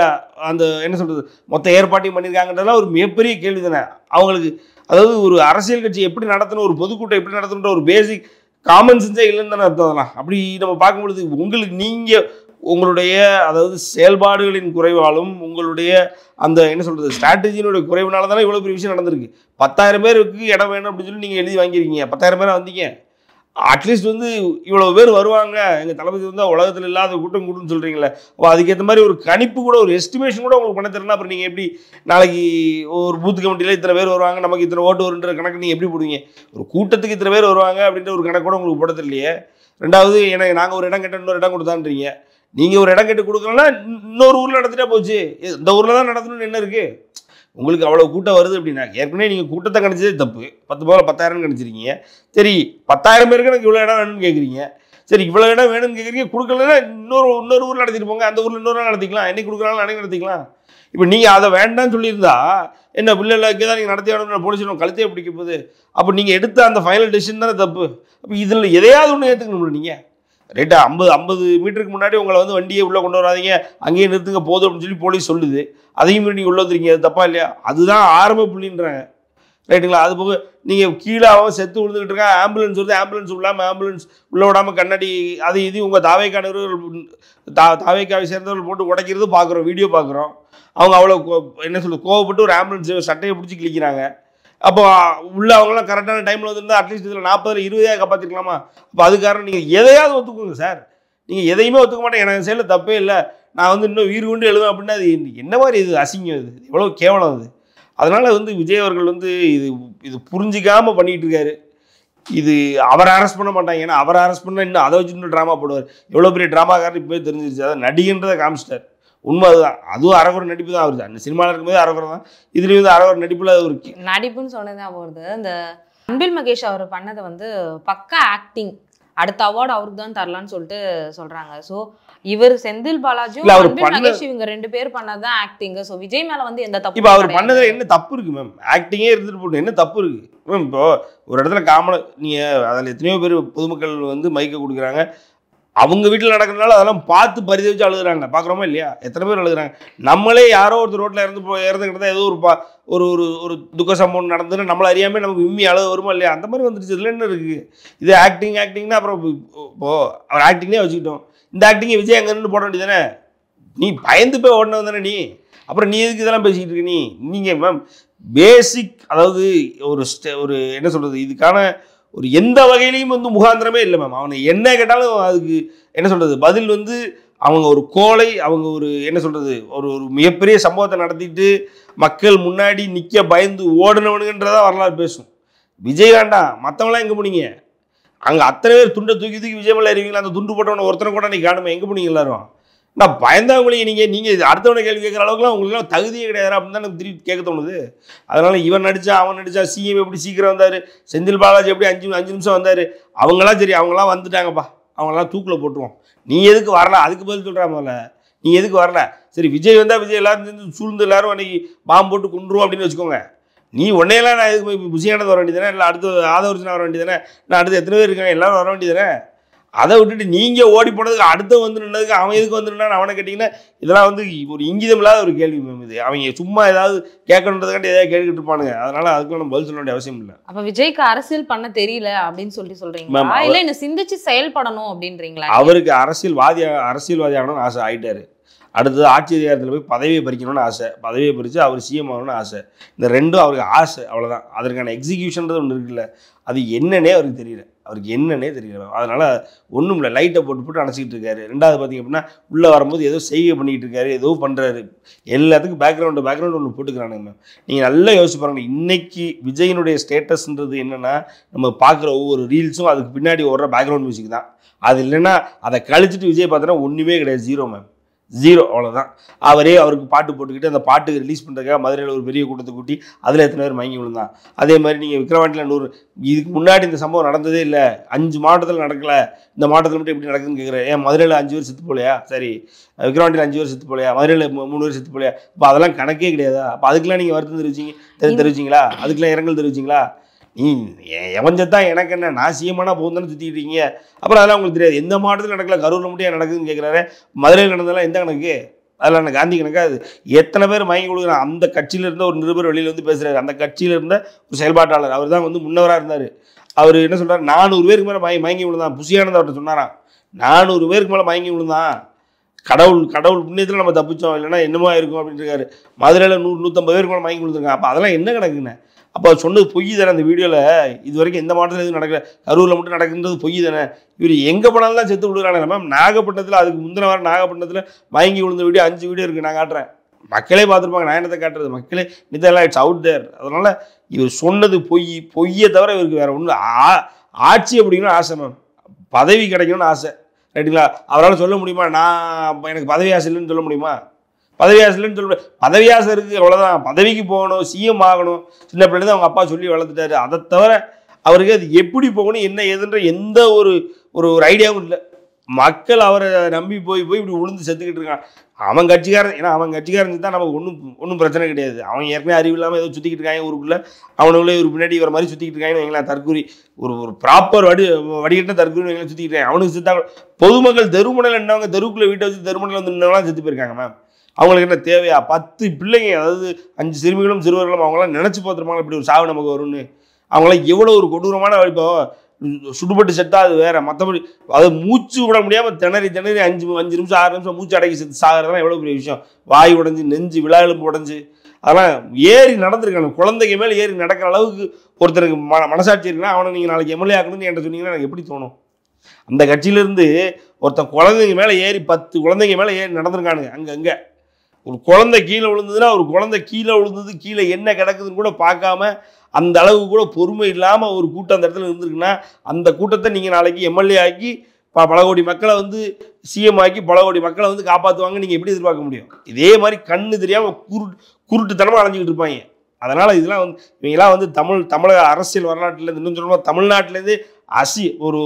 அந்த என்ன சொல்கிறது மொத்த ஏற்பாட்டையும் பண்ணியிருக்காங்கன்றதெல்லாம் ஒரு மிகப்பெரிய கேள்வி தானே அவங்களுக்கு. அதாவது ஒரு அரசியல் கட்சி எப்படி நடத்தணும், ஒரு பொதுக்கூட்டம் எப்படி நடத்தணுன்ற ஒரு பேசிக் காமன் சென்ஸே இல்லைன்னு தானே அர்த்தம். அதெல்லாம் அப்படி நம்ம பார்க்கும்பொழுது உங்களுக்கு நீங்கள் உங்களுடைய அதாவது செயல்பாடுகளின் குறைவாலும் உங்களுடைய அந்த என்ன சொல்கிறது ஸ்ட்ராட்டஜியினுடைய குறைவுனால தானே இவ்வளோ பெரிய விஷயம் நடந்திருக்கு. 10,000 பேருக்கு இடம் வேணும் அப்படின்னு சொல்லி நீங்கள் எழுதி வாங்கியிருக்கீங்க. 10,000 பேராக வந்தீங்க. அட்லீஸ்ட் வந்து இவ்வளோ பேர் வருவாங்க, எங்கள் தளபதி வந்து உலகத்தில் இல்லாத கூட்டம் கூட்டம்னு சொல்கிறீங்களே, அதுக்கேற்ற மாதிரி ஒரு கணிப்பு கூட, ஒரு எஸ்டிமேஷன் கூட உங்களுக்கு பண்ண தெரியல. அப்புறம் நீங்கள் எப்படி நாளைக்கு ஒரு பூத் கமிட்டியில் இத்தனை பேர் வருவாங்க, நமக்கு இத்தனை ஓட்டு வருன்ற கணக்கு நீங்கள் எப்படி போடுவீங்க? ஒரு கூட்டத்துக்கு இத்தனை பேர் வருவாங்க அப்படின்ற ஒரு கணக்கு கூட உங்களுக்கு போட தெரியலையே. ரெண்டாவது, எனக்கு நாங்கள் ஒரு இடம் கேட்ட இன்னொரு இடம் கொடுத்தான்றீங்க. நீங்கள் ஒரு இடம் கேட்டு கொடுக்கலன்னா இன்னொரு ஊரில் நடத்திட்டா போச்சு. இந்த ஊரில் தான் நடத்தணும்னு என்ன இருக்குது? உங்களுக்கு அவ்வளோ கூட்டம் வருது அப்படின்னா ஏற்கனவே நீங்கள் கூட்டத்தை கணிச்சதே தப்பு. 10 போல 10,000 கணிச்சிருக்கீங்க. சரி, 10,000 பேருக்கு எனக்கு இவ்வளோ இடம் வேணும்னு கேட்குறீங்க. சரி, இவ்வளோ இடம் வேணும்னு கேட்குறீங்க, கொடுக்கலன்னா இன்னொரு ஊரில் நடத்திட்டு போங்க, அந்த ஊரில் இன்னொரு நாள் நடத்திக்கலாம், என்னைக்கு கொடுக்குறாலும் அன்னைக்கு நடத்திக்கலாம். இப்போ நீங்கள் அதை வேண்டாம்னு சொல்லியிருந்தா என்ன பிள்ளைல இங்கே தான் நீங்கள் நடத்தி ஆகணும்னு போலீஸ் கழுத்தையே பிடிக்க போகுது. அப்போ நீங்கள் எடுத்த அந்த ஃபைனல் டெசிஷன் தானே தப்பு. அப்போ இதில் எதையாவது ஒன்று ஏற்றுக்கணும்ல நீங்கள். ரைட்டா, 50 மீட்டருக்கு முன்னாடி உங்களை வந்து வண்டியை உள்ளே கொண்டு வராதிங்க, அங்கேயே நிறுத்துங்க போதும் அப்படின்னு சொல்லி போலீஸ் சொல்லுது. அதையும் மீறி நீங்கள் உள்ளே வந்துருக்கீங்க, அது தப்பா இல்லையா? அதுதான் ஆரம்ப புள்ளின்றாங்க. ரைட்டுங்களா? அது போக நீங்கள் கீழே செத்து விழுந்துக்கிட்டு இருக்கா, ஆம்புலன்ஸ் வருது, ஆம்புலன்ஸ் விடாமல் ஆம்புலன்ஸ் உள்ளே விடாமல் கண்ணாடி அது இது உங்கள் தாவேக்காவை சேர்ந்தவர்கள் போட்டு உடைக்கிறது பார்க்குறோம், வீடியோ பார்க்குறோம். அவங்க அவ்வளோ என்ன சொல்லுது கோவப்பட்டு ஒரு ஆம்புலன்ஸ் சட்டையை பிடிச்சி கிழிக்கிறாங்க. அப்போ உள்ள அவங்களாம் கரெக்டான டைமில் வந்துருந்தால் அட்லீஸ்ட் இதில் 40 20 காப்பாற்றிருக்கலாமா? அப்போ அதுக்காரன் நீங்கள் எதையாவது ஒத்துக்கோங்க சார். நீங்கள் எதையுமே ஒத்துக்க மாட்டேன், எனக்கு செயலில் தப்பே இல்லை, நான் வந்து இன்னும் வீறு கொண்டு எழுதுவேன் அப்படின்னா அது என்ன மாதிரி இது அசிங்கம், இது எவ்வளோ கேவலம் அது. அதனால் வந்து விஜய் அவர்கள் வந்து இது புரிஞ்சிக்காமல் பண்ணிகிட்டு இருக்காரு. இது அவரை அரெஸ்ட் பண்ண மாட்டாங்க, ஏன்னா அவரை அரெஸ்ட் பண்ணால் இன்னும் அதை வச்சு இன்னும் ட்ராமா போடுவார். எவ்வளோ பெரிய ட்ராமாக்காரன் இப்போ தெரிஞ்சிருச்சு. அதை நடிகன்றதை காமிச்சிட்டார். உண்மை அதுதான். அதுவும் அரகுற நடிப்பு தான். அவர் அந்த சினிமாவில் இருக்கும்போது அரகுற தான், இதுலேயும் வந்து அரகுற நடிப்பில் ஒரு நடிப்புன்னு சொன்னதான் போகுது. இந்த அன்பில் மகேஷ் அவர் பண்ணதை வந்து பக்கா ஆக்டிங், அடுத்த அவார்டு அவருக்கு தான் தரலான்னு சொல்லிட்டு சொல்றாங்க. ஸோ இவர் செந்தில் பாலாஜியும் அன்பில் மகேஷ் இவங்க 2 பேர் பண்ணதான் ஆக்டிங். ஸோ விஜய் மேல வந்து எந்த தப்பு? இப்போ அவர் பண்ணதில் என்ன தப்பு இருக்கு மேம்? ஆக்டிங்கே இருந்துட்டு போட்டு என்ன தப்பு இருக்கு மேம்? இப்போ ஒரு இடத்துல காமனாக நீங்கள் அதில் எத்தனையோ பேர் பொதுமக்கள் வந்து மைக்கை கொடுக்குறாங்க, அவங்க வீட்டில் நடக்கிறதுனால அதெல்லாம் பார்த்து பரிதவிச்சு அழுகுறாங்க. பார்க்குறோமா இல்லையா? எத்தனை பேர் அழுகுறாங்க? நம்மளே யாரோ ஒருத்தர் ரோட்டில் இறந்துக்கிட்டா ஏதோ ஒரு ஒரு ஒரு துக்க சம்பவம் நடந்துன்னு நம்மளை அறியாமல் நமக்கு விம்மி அழுக வருமா இல்லையா? அந்த மாதிரி வந்துருச்சு. இதில் என்ன இருக்குது? இது ஆக்டிங்னா அப்புறம் இப்போது அவர் ஆக்டிங்கே வச்சுக்கிட்டோம். இந்த ஆக்டிங்கை விஜய் அங்கே நின்று போட வேண்டியதானே? நீ பயந்து போய் ஓடினது தானே நீ? அப்புறம் நீ எதுக்கு இதெல்லாம் பேசிக்கிட்டு இருக்க? நீங்கள் மேம் பேசிக், அதாவது ஒரு என்ன சொல்கிறது, இதுக்கான ஒரு எந்த வகையிலையும் வந்து முகாந்திரமே இல்லை மேம். அவனை என்ன கேட்டாலும் அதுக்கு என்ன சொல்கிறது பதில் வந்து அவங்க ஒரு கோலை, அவங்க ஒரு என்ன சொல்கிறது ஒரு மிகப்பெரிய சம்பவத்தை நடத்திட்டு மக்கள் முன்னாடி நிற்க பயந்து ஓடினவனுங்கன்றதா வரலாறு பேசும். விஜய் வேண்டாம், மற்றவங்களாம் எங்கே போனீங்க? அங்கே அத்தனை பேர் துண்டை தூக்கி விஜய் மேலே அறிவிங்களா? அந்த துண்டு போட்டவனை ஒருத்தனை கூட நீ காணுமே, எங்கே போனீங்க எல்லாரும்? நான் பயந்தவங்களையும் நீங்கள் அடுத்தவனை கேள்வி கேட்குற அளவுக்குலாம் உங்களுக்குலாம் தகுதியே கிடையாது அப்படின்னு தான் எனக்கு திருப்பி கேட்க தோணுது. அதனால் இவன் நடித்தா அவன் நடித்தா, சிஎம் எப்படி சீக்கிரம் வந்தார், செந்தில் பாலாஜி எப்படி 5 நிமிஷம் வந்தார், அவங்களாம் சரி அவங்களாம் வந்துட்டாங்கப்பா, அவங்களாம் தூக்கில் போட்டுருவோம். நீ எதுக்கு வரல? அதுக்கு பதில் சொல்கிறா முதல்ல. நீ எதுக்கு வரல? சரி விஜய் வந்தால் விஜய் எல்லாரும் சேர்ந்து சூழ்ந்து எல்லாரும் அன்றைக்கி பாம்பு போட்டு கொண்டுருவோம் அப்படின்னு வச்சுக்கோங்க. நீ உன்னையெல்லாம் நான் எதுக்கு போய் புசியானது வர வேண்டியதானே? இல்லை அடுத்து ஆதவர்ஜனா வர வேண்டியதானே? நான் அடுத்து எத்தனை பேர் இருக்காங்க எல்லாரும் வர வேண்டியதானே? அதை விட்டுட்டு நீங்கள் ஓடி போனதுக்கு அடுத்த வந்து நின்னதுக்கு அவன் எதுக்கு வந்துருந்தான்னு அவனை கேட்டிங்கன்னா இதெல்லாம் வந்து ஒரு இங்கிதம் இல்லாத ஒரு கேள்வி மேம். இது அவங்க சும்மா ஏதாவது கேட்கணுன்றதுக்காண்டி ஏதாவது கேட்டுக்கிட்டு இருப்பானுங்க. அதனால அதுக்கு நம்ம பதில் சொல்ல வேண்டிய அவசியம் இல்லை. அப்போ விஜய்க்கு அரசியல் பண்ண தெரியல அப்படின்னு சொல்றீங்களா? இல்லை இன்னும் சிந்திச்சு செயல்படணும் அப்படின்றீங்களா? அவருக்கு அரசியல்வாதி ஆகணும்னு ஆசை ஆகிட்டாரு. அடுத்தது ஆட்சி அதிகாரத்தில் போய் பதவியை பறிக்கணும்னு ஆசை, பதவியை பறித்து அவர் சிஎம் ஆகணும்னு ஆசை. இந்த ரெண்டும் அவருக்கு ஆசை, அவ்வளோதான். அதற்கான எக்ஸிக்யூஷன்றது ஒன்று இருக்குல்ல, அது என்னன்னே அவருக்கு தெரியல. அதனால் ஒன்றும் இல்லை, லைட்டை போட்டு அணைச்சிக்கிட்டு இருக்காரு. ரெண்டாவது பார்த்திங்க அப்படின்னா உள்ளே வரும்போது ஏதோ செய்கை பண்ணிக்கிட்டு இருக்காரு, ஏதோ பண்ணுறாரு. எல்லாத்துக்கும் பேக்ரவுண்டு ஒன்று போட்டுக்கிறானுங்க மேம். நீங்கள் நல்லா யோசிச்சு பாருங்கள். இன்றைக்கி விஜயினுடைய ஸ்டேட்டஸ்ன்றது என்னென்னா, நம்ம பார்க்குற ஒவ்வொரு ரீல்ஸும் அதுக்கு பின்னாடி ஓடுற பேக்ரவுண்ட் மியூசிக் தான். அது இல்லைன்னா அதை கழிச்சிட்டு விஜய் பார்த்தோன்னா ஒன்றுமே கிடையாது, ஜீரோ மேம், ஜீரோ, அவ்வளோதான். அவருக்கு பாட்டு போட்டுக்கிட்டு அந்த பாட்டுக்கு ரிலீஸ் பண்ணுறதுக்காக மதுரையில் ஒரு பெரிய கூட்டத்தை கூட்டி அதில் எத்தனை பேர் மயங்கி விழுந்தான். அதே மாதிரி நீங்கள் விக்கிரவாண்டியில் 100, இதுக்கு முன்னாடி இந்த சம்பவம் நடந்ததே இல்லை, 5 மாவட்டத்தில் நடக்கலை, இந்த மாவட்டத்தில் மட்டும் எப்படி நடக்குதுன்னு கேட்குறேன். ஏன் மதுரையில் 5 பேர் செத்து போலையா? சரி, விக்கிரவாண்டியில் 5 பேர் செத்து போலையா? மதுரையில் 3 பேர் செத்து போலையா? அப்போ அதெல்லாம் கணக்கே கிடையாதா? அப்போ அதுக்கெலாம் நீங்கள் வருத்தம் தெரிவிச்சிங்களா? அதுக்கெலாம் இரங்கல் தெரிவிச்சிங்களா? நீ எவஞ்சத்தான் எனக்கு என்ன, நான் சிஎம்மானா போகும் தானே சுற்றிக்கிட்டு இருக்கீங்க. அப்புறம் அதெல்லாம் உங்களுக்கு தெரியாது. எந்த மாவட்டத்தில் நடக்கல, கரூரில் மட்டும் ஏன் நடக்குதுன்னு கேட்குறாரு. மதுரையில் நடந்ததெல்லாம் எந்த கணக்கு? அதில் என்ன காந்தி கணக்கா? அது எத்தனை பேர் மயங்கி கொடுக்குறான்? அந்த கட்சியில் இருந்த ஒரு நிருபர் வெளியில் வந்து பேசுகிறாரு. அந்த கட்சியில் இருந்த ஒரு செயல்பாட்டாளர், அவர் தான் வந்து முன்னவராக இருந்தார். அவர் என்ன சொல்கிறார், 400 பேருக்கு மேலே மயங்கி விழுந்தான். புசியானது அவர்கிட்ட சொன்னாராம், 400 பேருக்கு மேலே மயங்கி விழுந்தான். கடவுள் புண்ணியத்தில் நம்ம தப்பிச்சோம், இல்லைன்னா என்னமோ இருக்கும் அப்படின்னு இருக்காரு. மதுரையில் 100-150 பேருக்கு மேலே மயங்கி விழுந்துருக்காங்க. அப்போ அதெல்லாம் என்ன கணக்குன்னு? அப்போ சொன்னது பொய் தானே? அந்த வீடியோவில் இது வரைக்கும் எந்த மாவட்டத்தில் எதுவும் நடக்கல, கரூரில் மட்டும் நடக்குன்றது பொய் தானே? இவர் எங்கே போனாலும் தான் செத்து விழுகிறாங்க மேம். நாகப்பட்டினத்தில், அதுக்கு முந்தின வாரம் நாகப்பட்டினத்தில் மயங்கி விழுந்த வீடியோ 5 வீடியோ இருக்குது, நான் காட்டுறேன். மக்களே பார்த்துருப்பாங்க, நான் என்னத்தை காட்டுறது? மக்களே இதெல்லாம் இட்ஸ் அவுட் தேர். அதனால் இவர் சொன்னது பொய்யை தவிர இவருக்கு வேறு ஒன்று. ஆட்சி அப்படிங்கன்னு ஆசை மேம், பதவி கிடைக்கணும்னு ஆசை, ரைட்டுங்களா? அவரால் சொல்ல முடியுமா நான் எனக்கு பதவி ஆசை இல்லைன்னு சொல்ல முடியுமா? பதவி ஆசை இல்லைன்னு சொல்ல, பதவி ஆசை இருக்குது, அவ்வளோதான். பதவிக்கு போகணும், சிஎம் ஆகணும், சின்ன பிள்ளைலேருந்து அவங்க அப்பா சொல்லி வளர்த்துட்டாரு. அதை தவிர அவருக்கு அது எப்படி போகணும் என்ன ஏதுன்ற எந்த ஒரு ஐடியாவும் இல்லை. மக்கள் அவரை நம்பி போய் இப்படி உளுந்து செத்துக்கிட்டு இருக்கான். அவன் கட்சிக்காரன், ஏன்னா அவன் கட்சிக்காரன் தான் நமக்கு ஒன்றும் பிரச்சனை கிடையாது. அவன் ஏற்கனவே அறிவு இல்லாமல் ஏதோ சுற்றிக்கிட்டு இருக்காங்க ஊருக்குள்ளே, அவனுக்குள்ளே ஒரு பின்னாடி இவர மாதிரி சுற்றிக்கிட்டு இருக்காங்கன்னு வைங்களேன். தற்கூரி ஒரு ப்ராப்பர் வடிகட்ட தற்கூரி வைங்களேன் சுற்றிக்கிட்டு இருக்காங்க. அவனுக்கு செத்தாங்க. பொதுமக்கள் தெருமுனையில் என்னவங்க, தெருவுக்குள்ளே வீட்டை வச்சு தெருமுனையில் வந்து நின்றவங்களாம் செத்து போயிருக்காங்க மேம். அவங்களுக்கு என்ன தேவையா? 10 பிள்ளைங்க, அதாவது 5 சிறுமிகளும் சிறுவர்களும், அவங்களாம் நினச்சி பார்த்துருப்பாங்க இப்படி ஒரு சாவு நமக்கு வரும்னு. அவங்களாம் எவ்வளோ ஒரு கொடூரமான, இப்போ சுடுபட்டு செத்தா அது வேற, மற்றபடி அது மூச்சு விட முடியாமல் திணறி 5 நிமிஷம் 6 நிமிஷம் மூச்சு அடக்கி செத்து சாகிறதுலாம் எவ்வளோ பெரிய விஷயம். வாய் உடஞ்சி, நெஞ்சு விழா எலும்பு உடஞ்சி, அதெல்லாம் ஏறி நடந்திருக்காங்க. குழந்தைங்க மேலே ஏறி நடக்கிற அளவுக்கு ஒருத்தருக்கு மனசாட்சி இருக்குன்னா அவனை நீங்கள் நாளைக்கு எம்எல்ஏ ஆக்கணும்னு என்கிட்ட சொன்னீங்கன்னா எனக்கு எப்படி தோணும்? அந்த கட்சியிலேருந்து ஒருத்தன் குழந்தைங்க மேலே ஏறி 10 குழந்தைங்க மேலே ஏறி நடந்திருக்கானுங்க. அங்கே ஒரு குழந்தை கீழே விழுந்ததுன்னா, ஒரு குழந்தை கீழே விழுந்தது, கீழே என்ன கிடக்குதுன்னு கூட பார்க்காம, அந்த அளவுக்கு கூட பொறுமை இல்லாமல் ஒரு கூட்டம் அந்த இடத்துல இருந்திருக்குன்னா, அந்த கூட்டத்தை நீங்கள் நாளைக்கு எம்எல்ஏ ஆக்கி பல கோடி மக்களை வந்து சிஎம் ஆக்கி பல கோடி மக்களை வந்து காப்பாற்றுவாங்க நீங்கள் எப்படி எதிர்பார்க்க முடியும்? இதே மாதிரி கண்ணு தெரியாமல் குருட்டுத்தனமாக அலைஞ்சிக்கிட்டு இருப்பாங்க. அதனால் இதெல்லாம் வந்து இவங்கெல்லாம் வந்து தமிழக அரசியல் வரலாற்றில் இன்னும் சொல்லணும், தமிழ்நாட்டிலேருந்து ஒரு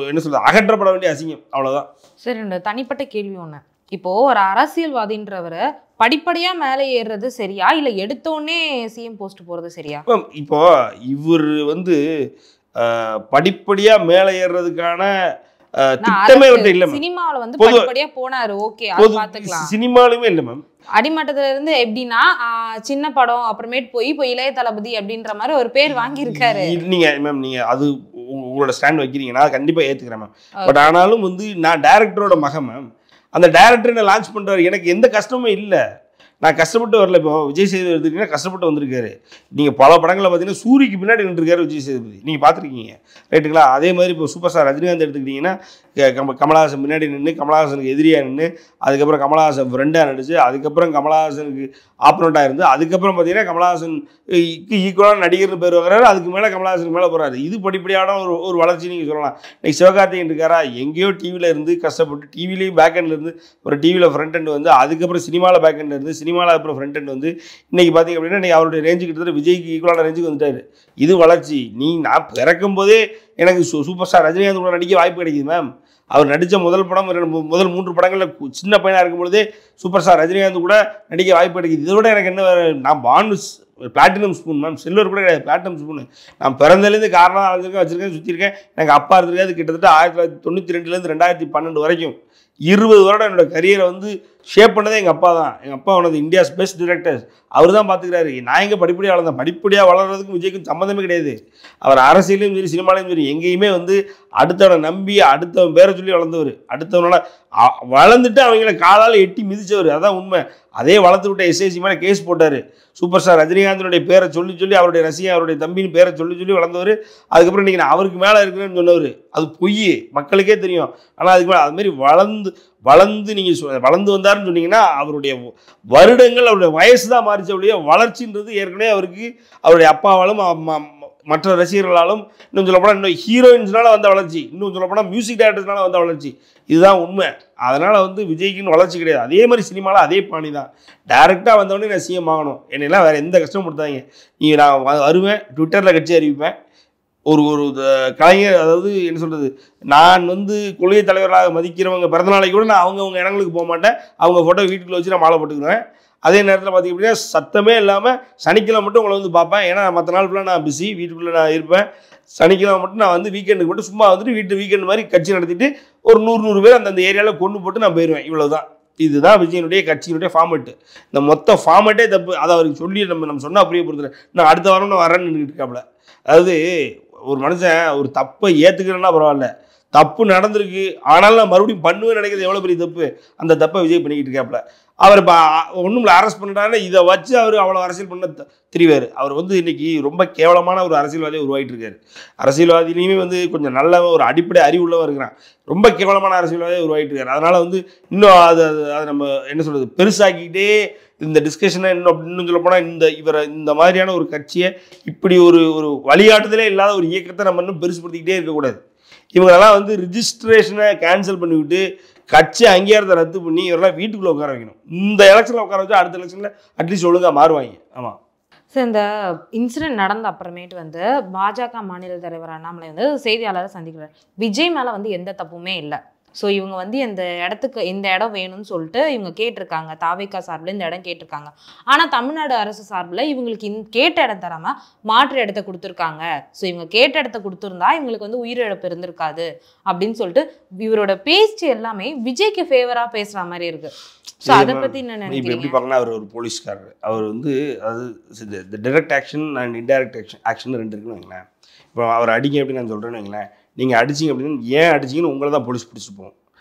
என்ன சொல்கிறது, அகற்றப்பட வேண்டிய அசிங்கம், அவ்வளோதான். சரி, இந்த தனிப்பட்ட கேள்வி ஒன்று. இப்போ ஒரு அரசியல்வாதின்றவரை படிப்படியா மேலே ஏறுறது சரியா, இல்லை எடுத்தோடனே சிஎம் போஸ்ட் போகிறது சரியா? இப்போ இவர் வந்து படிப்படியாக மேலே ஏறுறதுக்கான திட்டமே அவர்கிட்ட இல்லை. சினிமாவில் வந்து படிப்படியா போனாரு, ஓகே, அது பார்த்துக்கலாம். சினிமாலுமே இல்லை மேம். அடிமட்டத்துல இருந்து எப்படின்னா சின்ன படம் அப்புறமேட்டு போய் இப்போ இளைய தளபதி அப்படின்ற மாதிரி ஒரு பேர் வாங்கியிருக்காரு. நீங்க மேம் நீங்க அது உங்களோட ஸ்டாண்ட் வைக்கிறீங்கன்னா கண்டிப்பா ஏத்துக்கிறேன் மேம். பட் ஆனாலும் வந்து நான் டைரக்டரோட மகன் மேம். அந்த டைரக்டர் என்ன லான்ச் பண்றாரு, எனக்கு எந்த கஷ்டமும் இல்லை. நான் கஷ்டப்பட்டு வரல. இப்போ விஜய் சேதுபதி எடுத்துக்கிட்டீங்கன்னா கஷ்டப்பட்டு வந்திருக்காரு. நீங்கள் பல படங்களை பார்த்தீங்கன்னா சூரிக்கு பின்னாடி நின்றுருக்காரு விஜய் சேதுபதி, நீங்கள் பார்த்துருக்கீங்க ரைட்டுங்களா. அதே மாதிரி இப்போ சூப்பர் ஸ்டார் ரஜினிகாந்த் எடுத்துக்கிட்டிங்கன்னா கமலஹாசன் முன்னாடி நின்று கமலஹாசனுக்கு எதிரியாக நின்று, அதுக்கப்புறம் கமலஹாசன் ஃப்ரெண்டாக நடிச்சு, அதுக்கப்புறம் கமலஹாசனுக்கு ஆப்பனண்ட்டாக இருந்து, அதுக்கப்புறம் பார்த்தீங்கன்னா கமலஹாசனுக்கு ஈக்குவலான நடிகர்னு பேர் வாங்குறாரு. அதுக்கு மேலே கமலஹாசனுக்கு மேலே போகிறாரு. இது படிப்படியான ஒரு வளர்ச்சி நீங்கள் சொல்லலாம். இன்னைக்கு சிவகார்த்திகேயன் இருக்காரா, எங்கேயோ டிவியில் இருந்து கஷ்டப்பட்டு டிவிலையும் பேக் ஹேண்டில் இருந்து ஒரு டிவியில் ஃப்ரண்ட் ஹேண்ட் வந்து, அதுக்கப்புறம் சினிமாவில் பேக் ஹேண்டில் இருந்து சினிமாவில் அப்புறம் ஃப்ரண்ட் ஹேண்ட் வந்து, இன்றைக்கி பார்த்திங்க அப்படின்னா இன்றைக்கி அவருடைய ரேஞ்சுக்கு கிட்டத்தட்ட விஜய்க்கு ஈக்குவலான ரேஞ்சுக்கு வந்துட்டார். இது வளர்ச்சி. நான் பிறக்கும் போதே எனக்கு சூப்பர் ஸ்டார் ரஜினிகாந்த் கூட நடிக்க வாய்ப்பு கிடைக்குது மேம். அவர் நடித்த முதல் 3 படங்களில் சின்ன பையனாக இருக்கும்பொழுதே சூப்பர் ஸ்டார் ரஜினிகாந்த் கூட நடிக்க வாய்ப்பு கிடைக்குது. இதை விட எனக்கு என்ன, நான் பான்ஸ் பிளாட்டினம் ஸ்பூன் மேம், சில்வர் கூட கிடையாது, பிளாட்டினம் ஸ்பூனு. நான் பிறந்தலேருந்து காரணம் வச்சுருக்கேன், சுற்றிருக்கேன். எனக்கு அப்பா இருந்திருக்காது. கிட்டத்தட்ட 1992லேருந்து 2012 வரைக்கும் 20 வருடம் என்னோடய கரியரை வந்து ஷேப் பண்ணதே எங்கள் அப்பா தான். எங்கள் அப்பா one of India's best directors. அவர் தான் பார்த்துக்கிறாரு. நான் எங்கே படிப்படியாக வளர்ந்தேன். படிப்படியாக வளர்றதுக்கும் விஜய்க்கும் சம்மந்தமே கிடையாது. அவர் அரசியலையும் சரி சினிமாலையும் சரி எங்கேயுமே வந்து அடுத்தவனை நம்பி அடுத்தவன் பேரை சொல்லி வளர்ந்தவர். அடுத்தவனோட வளர்ந்துட்டு அவங்கள காலால் எட்டி மிதிச்சவர். அதான் உண்மை. அதே வளர்த்து விட்ட எஸ்ஐசி மேலே கேஸ் போட்டார். சூப்பர் ஸ்டார் ரஜினிகாந்தனுடைய பேரை சொல்லி அவருடைய ரசிகன் அவருடைய தம்பின்னு பேரை சொல்லி வளர்ந்தவர். அதுக்கப்புறம் இன்றைக்கி நான் அவருக்கு மேலே இருக்கிறேன்னு சொன்னவர். அது பொய், மக்களுக்கே தெரியும். ஆனால் அதுக்கு மேலே அதுமாரி வளர்ந்து நீங்கள் வளர்ந்து வந்தாருன்னு சொன்னீங்கன்னா அவருடைய வருடங்கள் அவருடைய வயசு தான் மாறிச்ச ஒழிய வளர்ச்சின்றது ஏற்கனவே அவருக்கு அவருடைய அப்பாவாலும் மற்ற ரசிகர்களாலும், இன்னும் சொல்லப்போனால் இன்னும் ஹீரோயின்ஸ்னால வந்த வளர்ச்சி, இன்னும் சொல்லப்போனால் மியூசிக் டைரக்டர்ஸ்னால வந்த வளர்ச்சி. இதுதான் உண்மை. அதனால் வந்து விஜய்க்குன்னு வளர்ச்சி கிடையாது. அதே மாதிரி சினிமாவில் அதே பாணி தான். டேரெக்டாக வந்தவொடனே நான் சிஎம் ஆகணும், என்னெல்லாம் வேறு எந்த கஷ்டமும் கொடுத்தாங்க. நீங்கள் நான் வருவேன், ட்விட்டரில் கட்சி அறிவிப்பேன். ஒரு கலைஞர், அதாவது என்ன சொல்கிறது, நான் வந்து கொள்கை தலைவர்களாக மதிக்கிறவங்க பிறந்தநாளைக்கு கூட நான் அவங்க இடங்களுக்கு போக மாட்டேன். அவங்க ஃபோட்டோ வீட்டுக்குள்ளே வச்சு நான் மாலை போட்டுக்குவேன். அதே நேரத்தில் பார்த்திங்க அப்படின்னா சத்தமே இல்லாமல் சனிக்கிழமை மட்டும் உங்களை வந்து பார்ப்பேன். ஏன்னா மற்ற நாள் ஃபுல்லாக நான் பிஸி, வீட்டுக்குள்ளே நான் இருப்பேன். சனிக்கிழமை மட்டும் நான் வந்து வீக்கெண்டுக்கு மட்டும் சும்மா வந்துட்டு வீக்கெண்டு மாதிரி கட்சி நடத்திட்டு ஒரு 100 பேர் அந்தந்த ஏரியாவில் கொண்டு போட்டு நான் போயிடுவேன். இவ்வளோ தான். இதுதான் விஜயனுடைய கட்சியினுடைய ஃபார்மேட்டு. இந்த மொத்த ஃபார்மேட்டே தப்பு. அதை அவருக்கு சொல்லி நம்ம சொன்னால் அப்படியே பொறுத்துறேன். நான் அடுத்த வாரம் நான் வரேன்னு இருக்காப்புல. அதாவது ஒரு மனுஷன் ஒரு தப்பை ஏற்றுக்கிறேன்னா பரவாயில்ல, தப்பு நடந்திருக்கு ஆனாலும் நான் மறுபடியும் பண்ணுவேன்னு நினைக்கிறது எவ்வளோ பெரிய தப்பு. அந்த தப்பை விஜய் பண்ணிக்கிட்டு இருக்காப்புல. அவர் இப்போ ஒன்றும் அரெஸ்ட் பண்ணிட்டாருன்னா இதை வச்சு அவர் அவ்வளோ அரசியல் பண்ண தெரிவார். அவர் வந்து இன்றைக்கி ரொம்ப கேவலமான ஒரு அரசியல்வாதியை உருவாகிட்டு இருக்காரு. அரசியல்வாதியிலையுமே வந்து கொஞ்சம் நல்ல ஒரு அடிப்படை அறிவுள்ளவன் இருக்கிறான். ரொம்ப கேவலமான அரசியல்வாதியை உருவாகிட்டு இருக்காரு. அதனால் வந்து இன்னும் அதை நம்ம என்ன சொல்கிறது பெருசாக்கிக்கிட்டே இந்த டிஸ்கஷனை இன்னும் சொல்ல போனால் இந்த மாதிரியான ஒரு கட்சியை இப்படி ஒரு வழிகாட்டுதலே இல்லாத ஒரு இயக்கத்தை நம்ம இன்னும் பெருசுப்படுத்திக்கிட்டே இருக்கக்கூடாது. இவங்களெல்லாம் வந்து ரிஜிஸ்ட்ரேஷனை கேன்சல் பண்ணிவிட்டு கட்சி அங்கீகாரத்தை ரத்து பண்ணி இவரெல்லாம் வீட்டுக்குள்ளே உட்கார வைக்கணும். இந்த எலெக்ஷனில் உட்கார வச்சா அடுத்த எலெக்ஷனில் அட்லீஸ்ட் ஒழுங்காக மாறுவாங்க. ஆமாம் சார், இந்த இன்சிடென்ட் நடந்த அப்புறமேட்டு வந்து பாஜக மாநில தலைவர் அண்ணாமலை வந்து செய்தியாளரை சந்திக்கிறார். விஜய் மேலே வந்து எந்த தப்புமே இல்லை. ஸோ இவங்க வந்து இந்த இடம் வேணும்னு சொல்லிட்டு இவங்க கேட்டிருக்காங்க. தாவேகா சார்பில் இந்த இடம் கேட்டிருக்காங்க. ஆனால் தமிழ்நாடு அரசு சார்பில் இவங்களுக்கு கேட்ட இடம் தராமல் மாற்று இடத்த கொடுத்துருக்காங்க. ஸோ இவங்க கேட்ட இடத்த கொடுத்துருந்தா இவங்களுக்கு வந்து உயிரிழப்பு இருந்திருக்காது அப்படின்னு சொல்லிட்டு இவரோட பேச்சு எல்லாமே விஜய்க்கு ஃபேவராக பேசுகிற மாதிரி இருக்கு. ஸோ அதை பற்றி என்ன நினைக்கிறீங்க? எப்படி பார்க்கணும், அவர் ஒரு போலீஸ்காரர். அவர் வந்து அது direct action and indirect action 2 இருக்குன்னு வைங்களேன். இப்போ அவர் அடிங்க அப்படின்னு நான் சொல்கிறேன்னு வைங்களேன். நீங்கள் அடிச்சிங்க அப்படின்னு ஏன் அடிச்சிங்கன்னு உங்களை தான் போலீஸ் பிடிச்சி போகும்.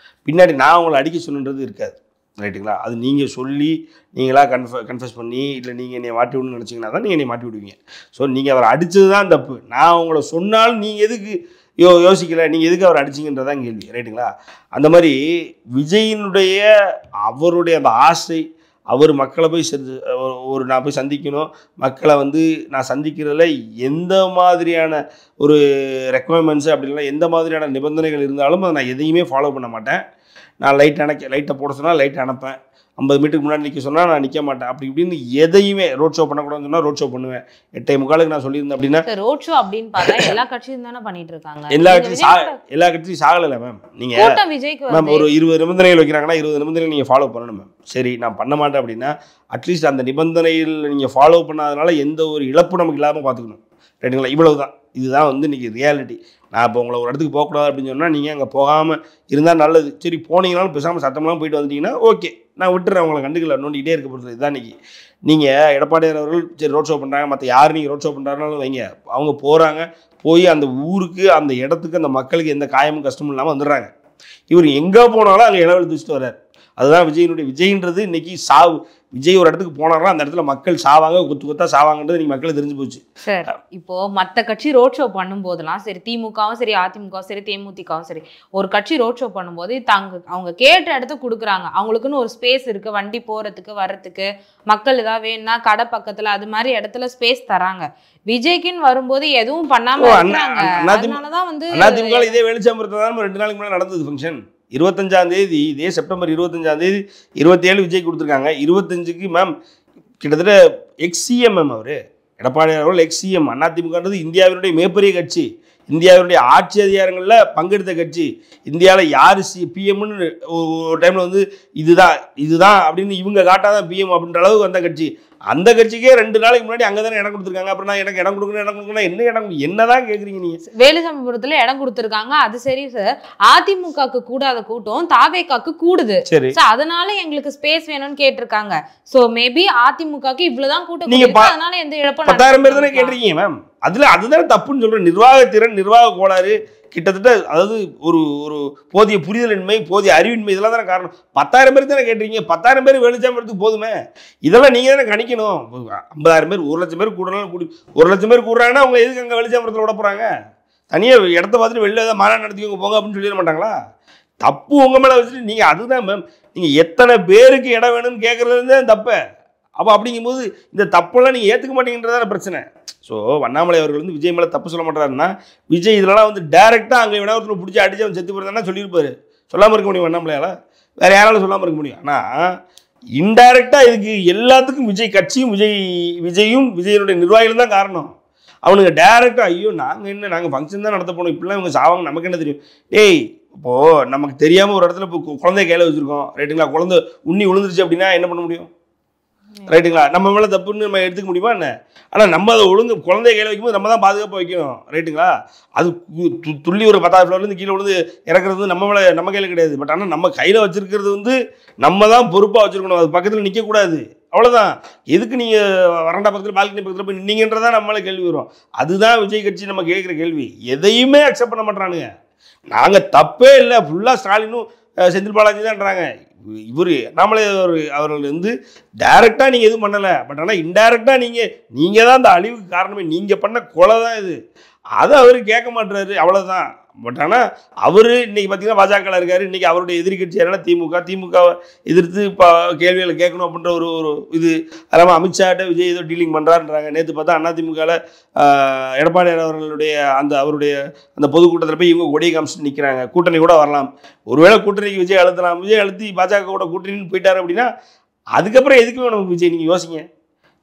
பின்னாடி நான் உங்களை அடிக்க சொன்னது இருக்காது. ரைட்டுங்களா? அது நீங்கள் சொல்லி நீங்களாக கன்ஃபஸ் பண்ணி இல்லை நீங்கள் என்னை மாட்டி விடணும்னு நினச்சிங்கன்னா தான் நீங்கள் என்னை மாட்டி விடுவீங்க. ஸோ நீங்கள் அவரை அடித்தது தான் தப்பு. நான் உங்களை சொன்னாலும் நீங்கள் எதுக்கு யோசிக்கலை, நீங்கள் எதுக்கு அவர் அடிச்சிங்கன்றதான் கேள்வி. ரைட்டுங்களா? அந்த மாதிரி விஜயினுடைய அவருடைய அந்த ஆசை, அவர் மக்களை போய் நான் போய் சந்திக்கணும், மக்களை வந்து நான் சந்திக்கிறதுல எந்த மாதிரியான ஒரு ரெக்குவயர்மெண்ட்ஸு அப்படின்னா எந்த மாதிரியான நிபந்தனைகள் இருந்தாலும் அதை நான் எதையுமே ஃபாலோ பண்ண மாட்டேன். நான் லைட்டை போட சொன்னால் லைட்டை அணைப்பேன். 50 மீட்டருக்கு முன்னாடி நிற்க சொன்னால் நான் நிற்க மாட்டேன். அப்படி இப்படின்னு எதையுமே ரோட் ஷோ பண்ணக்கூடாதுன்னு சொன்னால் ரோட் ஷோ பண்ணுவேன். 8:45 நான் சொல்லியிருந்தேன் அப்படின்னா ரோட் ஷோ அப்படின்னு பார்த்தா எல்லா கட்சியும் தானே பண்ணிட்டு இருக்காங்க. எல்லா கட்சியும் சாகலை மேம். நீங்கள் விஜய்க்கு மேம் ஒரு 20 நிபந்தனைகள் வைக்கிறாங்கன்னா 20 நிபந்தனைகள் நீங்கள் ஃபாலோ பண்ணணும் மேம். சரி நான் பண்ண மாட்டேன் அப்படின்னா அட்லீஸ்ட் அந்த நிபந்தனைகள் நீங்கள் ஃபாலோ பண்ணாதனால எந்த ஒரு இழப்பு நமக்கு இல்லாமல் பார்த்துக்கணும். ரைட்டுங்களா? இவ்வளவு தான். இதுதான் வந்து இன்றைக்கி ரியாலிட்டி. நான் இப்போ உங்களை ஒரு இடத்துக்கு போகக்கூடாது அப்படின்னு சொன்னால் நீங்கள் அங்கே போகாமல் இருந்தால் நல்லது. சரி போனீங்கனாலும் பேசாமல் சத்தமெல்லாம் போயிட்டு வந்துட்டீங்கன்னா ஓகே, நான் விட்டுறேன், அவங்களை கண்டுக்கல, நோண்டிகிட்டே இருக்க போகிறது. இதுதான் இன்றைக்கி. நீங்கள் எடப்பாடியார் அவர்கள் சரி ரோட் ஷோ பண்ணுறாங்க, மற்ற யார் நீங்கள் ரோட் ஷோ பண்ணுறாருனாலும் வைங்க, அவங்க போகிறாங்க, போய் அந்த ஊருக்கு அந்த இடத்துக்கு அந்த மக்களுக்கு எந்த காயமும் கஷ்டமும் இல்லாமல் வந்துடுறாங்க. இவர் எங்கே போனாலும் அங்கே இளவெழுத்து வச்சுட்டு வர்றார். அதுதான் விஜயின்றது இன்றைக்கி சாவு. விஜய் ஒரு இடத்துக்கு போனாலும் அந்த இடத்துல மக்கள் சாவாங்க, கொத்தா சாவாங்கன்றது நீங்கள் மக்களுக்கு தெரிஞ்சு போச்சு. சார் இப்போ மற்ற கட்சி ரோட் ஷோ பண்ணும்போதெல்லாம் சரி, திமுகவும் சரி, அதிமுகவும் சரி, தேமுதிகவும் சரி, ஒரு கட்சி ரோட் ஷோ பண்ணும்போது அவங்க கேட்ட இடத்துக்கு கொடுக்குறாங்க. அவங்களுக்குன்னு ஒரு ஸ்பேஸ் இருக்கு, வண்டி போறதுக்கு வர்றதுக்கு, மக்கள் ஏதாவது வேணும்னா கடை பக்கத்துல அது மாதிரி இடத்துல ஸ்பேஸ் தராங்க. விஜய்க்குன்னு வரும்போது எதுவும் பண்ணாம இருக்காங்க. அதனாலதான் வந்து அதிமுக இதே வெளிச்சம்பரத்துல தான் 2 நாளைக்கு முன்னாடி நடந்தது ஃபங்க்ஷன். 25ஆம் தேதி, இதே செப்டம்பர் 25ஆம் தேதி 27 விஜய் கொடுத்துருக்காங்க. 25க்கு மேம் கிட்டத்தட்ட எக்ஸ்சிஎம் மேம் அவர் எடப்பாடியார் அவர்கள் எக்ஸ்சிஎம். அதிமுகன்றது இந்தியாவினுடைய மிகப்பெரிய கட்சி, இந்தியாவினுடைய ஆட்சி அதிகாரங்களில் பங்கெடுத்த கட்சி. இந்தியாவில் யார் பிஎம்னு ஒரு டைமில் வந்து இதுதான் அப்படின்னு இவங்க காட்டாதான் பிஎம் அப்படின்ற அளவுக்கு வந்த கட்சி. அந்த கட்சிக்கே 2 நாளைக்கு முன்னாடி அங்கே தானே இடம் கொடுத்துருக்காங்க. அப்புறம் நான் எனக்கு இடம் கொடுக்கணும் என்ன இடம் என்னதான் கேட்குறீங்க நீங்கள்? வேலுசாமிபுரத்தில் இடம் கொடுத்துருக்காங்க, அது சரி சார். அதிமுகக்கு கூடாத கூட்டம் தாவேக்காக்கு கூடுது, சரி, அதனால எங்களுக்கு ஸ்பேஸ் வேணும்னு கேட்டிருக்காங்க. ஸோ மேபி அதிமுகக்கு இவ்வளவுதான் கூட்டம், நீங்க அதனால எந்த இழப்பும் 10,000 பேர் தானே கேட்டிருக்கீங்க மேம். அதுதான் தப்புன்னு சொல்கிறேன். நிர்வாகத்திறன், நிர்வாக கோளாறு, கிட்டத்தட்ட அதாவது ஒரு ஒரு போதிய புரிதலின்மை, போதிய அறிவின்மை, இதெல்லாம் தானே காரணம். 10,000 பேர் தானே கேட்டிருக்கீங்க. 10,000 பேர் வெளிச்சாமறதுக்கு போதுமே. இதெல்லாம் நீங்கள் தானே கணிக்கணும். 50,000 பேர் 1,00,000 பேர் கூடனாலும் 1,00,000 பேர் கூடுறாங்கன்னா அவங்க எதுக்கு அங்கே வெளிச்சாமரத்தில் விட போகிறாங்க? தனியாக இடத்த பார்த்துட்டு வெளில ஏதாவது மாநாடு நடத்திக்கோங்க போங்க அப்படின்னு சொல்லிட மாட்டாங்களா? தப்பு உங்கள் மேலே வச்சுட்டு நீங்கள் அதுதான் மேம். நீங்கள் எத்தனை பேருக்கு இடம் வேணும்னு கேட்குறது தான் தப்பு. அப்போ அப்படிங்கும்போது இந்த தப்பெல்லாம் நீங்கள் ஏற்றுக்க மாட்டேங்கிறதான பிரச்சனை. ஸோ அண்ணாமலை அவர்கள் வந்து விஜய் மேலே தப்பு சொல்ல மாட்டாருன்னா, விஜய் இதெல்லாம் வந்து டேரெக்டாக அங்கே வினா ஒருத்தர் பிடிச்சி அடிச்சு அவன் செத்து போகிறதானா சொல்லியிருப்பாரு. சொல்லாமல் இருக்க முடியும் அண்ணாமலையால்? வேறு யாராலும் சொல்லாமல் இருக்க முடியும். ஆனால் இன்டைரக்டாக இதுக்கு எல்லாத்துக்கும் விஜய் கட்சியும் விஜயும் விஜயனுடைய நிர்வாகிகள் தான் காரணம். அவனுங்க டேரெக்டாக ஐயோ நாங்கள் ஃபங்க்ஷன் தான் நடத்த போனோம், இப்படிலாம் இவங்க சாவாங்க, நமக்கு என்ன தெரியும்? டேய் இப்போது நமக்கு தெரியாமல் ஒரு இடத்துல இப்போ குழந்தைய கையில் வச்சுருக்கோம், ரைட்டுங்களா? குழந்தை உண்ணி விழுந்துருச்சு அப்படின்னா என்ன பண்ண முடியும்? ரைட்டுங்களா? நம்ம மேலே தப்புன்னு நம்ம எடுத்துக்க முடியுமா என்ன? ஆனால் நம்ம அதை ஒழுங்கு குழந்தைய கையில் வைக்கும்போது நம்ம தான் பாதுகாப்பாக வைக்கணும், ரைட்டுங்களா? அது துள்ளி ஒரு 10வது ஃப்ளோர்லேருந்து கீழே விழுந்து இறக்குறது வந்து நம்ம கையில் கிடையாது. பட் ஆனால் நம்ம கையில் வச்சுருக்கிறது வந்து நம்ம தான் பொறுப்பாக வச்சுருக்கணும். அது பக்கத்தில் நிற்கக்கூடாது, அவ்வளோதான். எதுக்கு நீங்கள் வறண்டா பக்கத்தில் பால்கனி பக்கத்தில் போய் நின்னீங்கன்றதான் நம்மளால கேள்வி வரும். அதுதான் விஜய் கட்சி நம்ம கேட்குற கேள்வி. எதையுமே அக்செப்ட் பண்ண மாட்டானுங்க. நாங்கள் தப்பே இல்லை, ஃபுல்லாக ஸ்டாலினும் செந்தில் பாலாஜி தான்றாங்க. இவர் அண்ணாமலை அவர்கள் வந்து டைரெக்டாக நீங்கள் எதுவும் பண்ணலை, பட் ஆனால் இன்டைரக்டாக நீங்கள் தான் அந்த அழிவுக்கு காரணமே. நீங்கள் பண்ண கொலை தான் இது. அதை அவர் கேட்க மாட்டுறாரு, அவ்வளோதான். பட் ஆனால் அவர் இன்றைக்கி பார்த்தீங்கன்னா பாஜகவில் இருக்கார். இன்றைக்கி அவருடைய எதிரி கட்சி என்னன்னா திமுகவை எதிர்த்து இப்போ கேள்விகளை கேட்கணும் அப்படின்ற ஒரு இது. அதெல்லாம் அமித்ஷாட்ட விஜய் ஏதோ டீலிங் பண்ணுறாருன்றாங்க. நேற்று பார்த்தா அதிமுகவில் எடப்பாடியார் அவர்களுடைய அவருடைய அந்த பொதுக்கூட்டத்தில் போய் இவங்க கொடியை காமிச்சிட்டு நிற்கிறாங்க. கூட்டணி கூட வரலாம், ஒருவேளை கூட்டணிக்கு விஜய் அழுத்தலாம். விஜய் அழுத்தி பாஜக கூட கூட்டணின்னு போயிட்டார் அப்படின்னா அதுக்கப்புறம் எதுக்கு வேணும் விஜய்? நீங்கள் யோசிங்க.